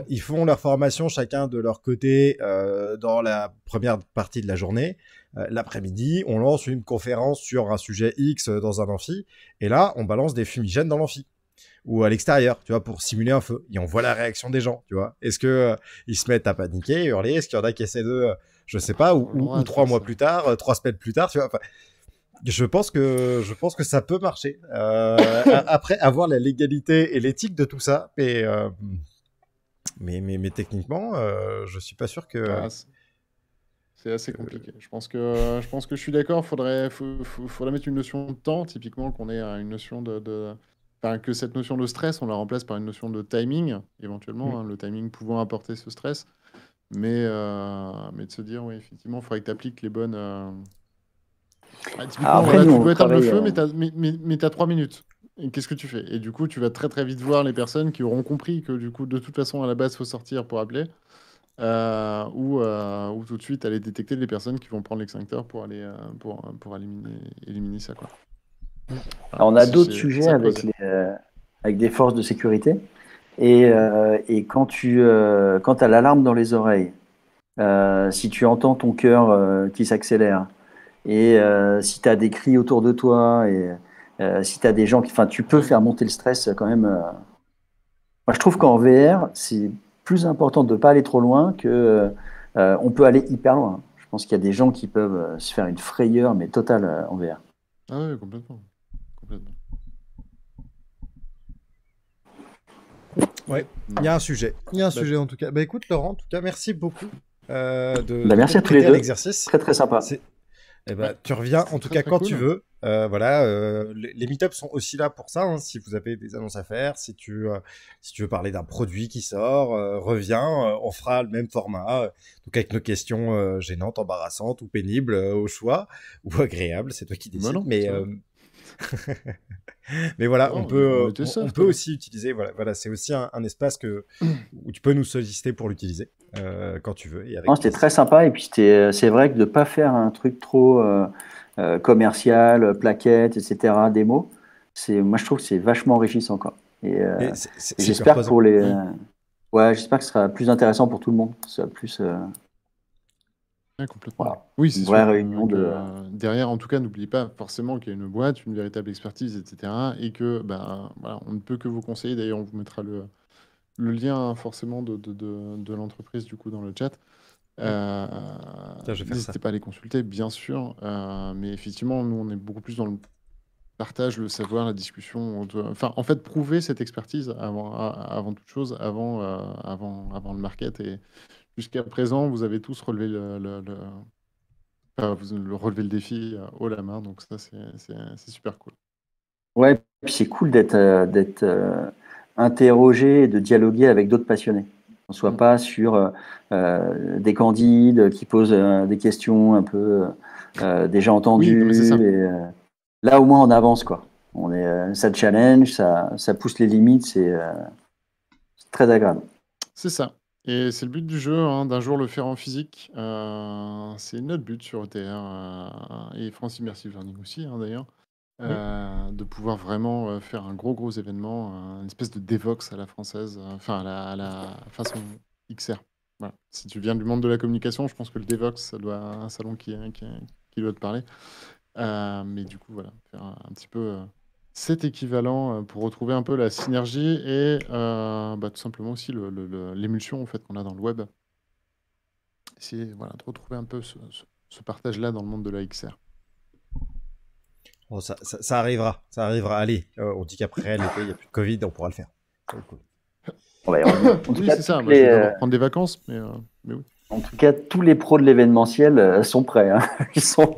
Ils font leur formation chacun de leur côté dans la première partie de la journée. L'après-midi, on lance une conférence sur un sujet X dans un amphi. Et là, on balance des fumigènes dans l'amphi. Ou à l'extérieur, tu vois, pour simuler un feu. Et on voit la réaction des gens, tu vois. Est-ce que ils se mettent à paniquer, hurler? Est-ce qu'il y en a qui essaient de... je sais pas, ou 3 mois plus tard, 3 semaines plus tard, tu vois. Enfin, je pense que ça peut marcher. Après, avoir la légalité et l'éthique de tout ça, mais techniquement, je suis pas sûr que... c'est assez compliqué. Je pense que je suis d'accord. Faudrait mettre une notion de temps, typiquement, qu'on ait une notion que cette notion de stress, on la remplace par une notion de timing, éventuellement, le timing pouvant apporter ce stress. Mais de se dire, oui, effectivement, il faudrait que tu appliques les bonnes... typiquement, tu peux éteindre le feu, mais tu as 3 minutes. Et qu'est-ce que tu fais? Et du coup, tu vas très très vite voir les personnes qui auront compris que du coup, de toute façon, à la base, il faut sortir pour appeler. Ou tout de suite aller détecter les personnes qui vont prendre l'extincteur pour aller pour éliminer ça, quoi. Alors, on a d'autres sujets avec des forces de sécurité et quand tu as l'alarme dans les oreilles, si tu entends ton cœur qui s'accélère Et si tu as des cris autour de toi, et si tu as des gens enfin, tu peux faire monter le stress quand même. Moi, je trouve qu'en VR, c'est plus important de ne pas aller trop loin que on peut aller hyper loin. Je pense qu'il y a des gens qui peuvent se faire une frayeur, mais totale en VR. Ah oui, complètement. Complètement. Ouais, il y a un sujet. Il y a un sujet en tout cas. Bah écoute Laurent, en tout cas, merci beaucoup merci à tous les deux. l'exercice. Très très sympa. Eh ben, tu reviens en tout cas quand tu veux. Voilà, les meet-ups sont aussi là pour ça. Hein, si vous avez des annonces à faire, si tu veux parler d'un produit qui sort, reviens. On fera le même format, donc avec nos questions gênantes, embarrassantes ou pénibles au choix, ou agréables, c'est toi qui décides. Mais voilà, on peut aussi utiliser. Voilà, c'est aussi un espace où tu peux nous solliciter pour l'utiliser quand tu veux. C'était très sympa et puis c'est vrai que de pas faire un truc trop commercial, plaquettes, etc., démo. Moi, je trouve que c'est vachement enrichissant, quoi. Et j'espère que j'espère que ce sera plus intéressant pour tout le monde. Ce sera plus. Complètement. Voilà. Oui, c'est vraie réunion derrière, en tout cas, n'oubliez pas forcément qu'il y a une boîte, une véritable expertise, etc. Et que, voilà, on ne peut que vous conseiller. D'ailleurs, on vous mettra le lien forcément de l'entreprise du coup dans le chat. N'hésitez pas à les consulter, bien sûr. Mais effectivement, nous, on est beaucoup plus dans le partage, le savoir, la discussion. Enfin, en fait, prouver cette expertise avant toute chose, avant le market. Et jusqu'à présent, vous avez tous relevé relevé le défi haut la main. Donc ça, c'est super cool. Ouais, puis c'est cool d'être interrogé et de dialoguer avec d'autres passionnés. On ne soit pas sur des candides qui posent des questions un peu déjà entendues. Oui, c'est ça. Là, au moins, on avance, quoi. Ça challenge, ça pousse les limites, c'est très agréable. C'est ça. Et c'est le but du jeu, hein, d'un jour le faire en physique. C'est notre but sur ETR et France Immersive Learning aussi, hein, d'ailleurs. De pouvoir vraiment faire un gros événement, une espèce de Devox à la française, enfin à la façon XR. Voilà. Si tu viens du monde de la communication, je pense que le Devox, ça doit un salon qui doit te parler. Mais du coup, voilà, faire un petit peu cet équivalent pour retrouver un peu la synergie et tout simplement aussi l'émulsion en fait, qu'on a dans le web. Essayer de retrouver un peu ce partage-là dans le monde de la XR. Oh, ça arrivera. Allez, on dit qu'après l'été, il n'y a plus de Covid, on pourra le faire. Cool. Ouais, oui, c'est ça. Moi, je vais devoir prendre des vacances, mais oui. En tout cas, tous les pros de l'événementiel sont prêts. Hein. Ils sont.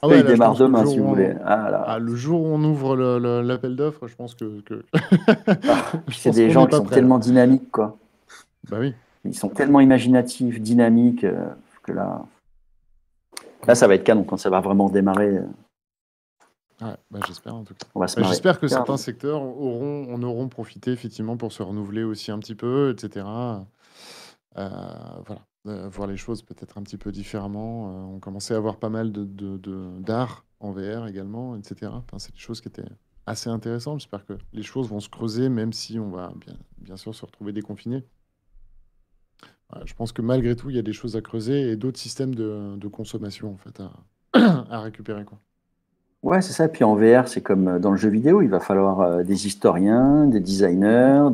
Ils démarrent demain, si vous voulez. Le jour où on ouvre l'appel d'offres, je pense que... c'est des gens qui sont tellement dynamiques, quoi. Bah oui. Ils sont tellement imaginatifs, dynamiques, que là, ça va être canon quand ça va vraiment démarrer. Ouais, j'espère en tout cas. J'espère que certains secteurs en auront profité effectivement pour se renouveler aussi un petit peu, etc. Voir les choses peut-être un petit peu différemment. On commençait à avoir pas mal d'art en VR également, etc. Enfin, c'est des choses qui étaient assez intéressantes. J'espère que les choses vont se creuser, même si on va bien sûr se retrouver déconfinés. Je pense que malgré tout, il y a des choses à creuser et d'autres systèmes de consommation en fait, à récupérer, quoi. Ouais, c'est ça. Puis en VR, c'est comme dans le jeu vidéo. Il va falloir des historiens, des designers,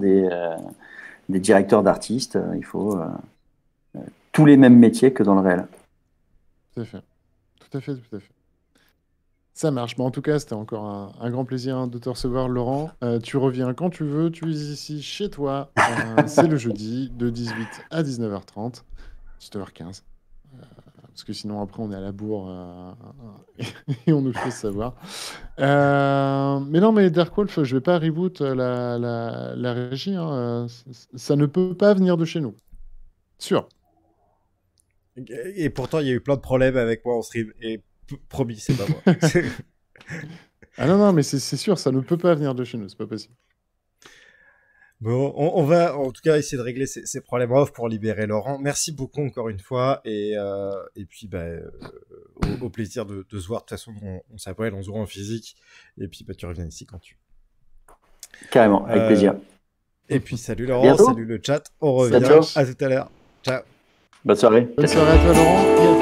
des directeurs d'artistes. Il faut tous les mêmes métiers que dans le réel. Tout à fait. Ça marche. En tout cas, c'était encore un grand plaisir de te recevoir, Laurent. Tu reviens quand tu veux. Tu es ici chez toi. C'est le jeudi de 18 à 19h30. 19h15. Parce que sinon, après, on est à la bourre et on nous fait savoir. Mais non, mais Dark Wolf, je vais pas reboot la régie. Hein. Ça ne peut pas venir de chez nous. Sûr. Et pourtant, il y a eu plein de problèmes avec moi en stream. Et promis, c'est pas moi. Ah non, mais c'est sûr, ça ne peut pas venir de chez nous. C'est pas possible. Bon, on va en tout cas essayer de régler ces problèmes off pour libérer Laurent. Merci beaucoup encore une fois et puis au plaisir de se voir. De toute façon, on s'appelle, on se voit en physique et puis tu reviens ici quand tu veux. Carrément, avec plaisir. Et puis salut Laurent, salut le chat, on revient. À tout à l'heure. Ciao. Bonne soirée. Bonne soirée à toi Laurent et à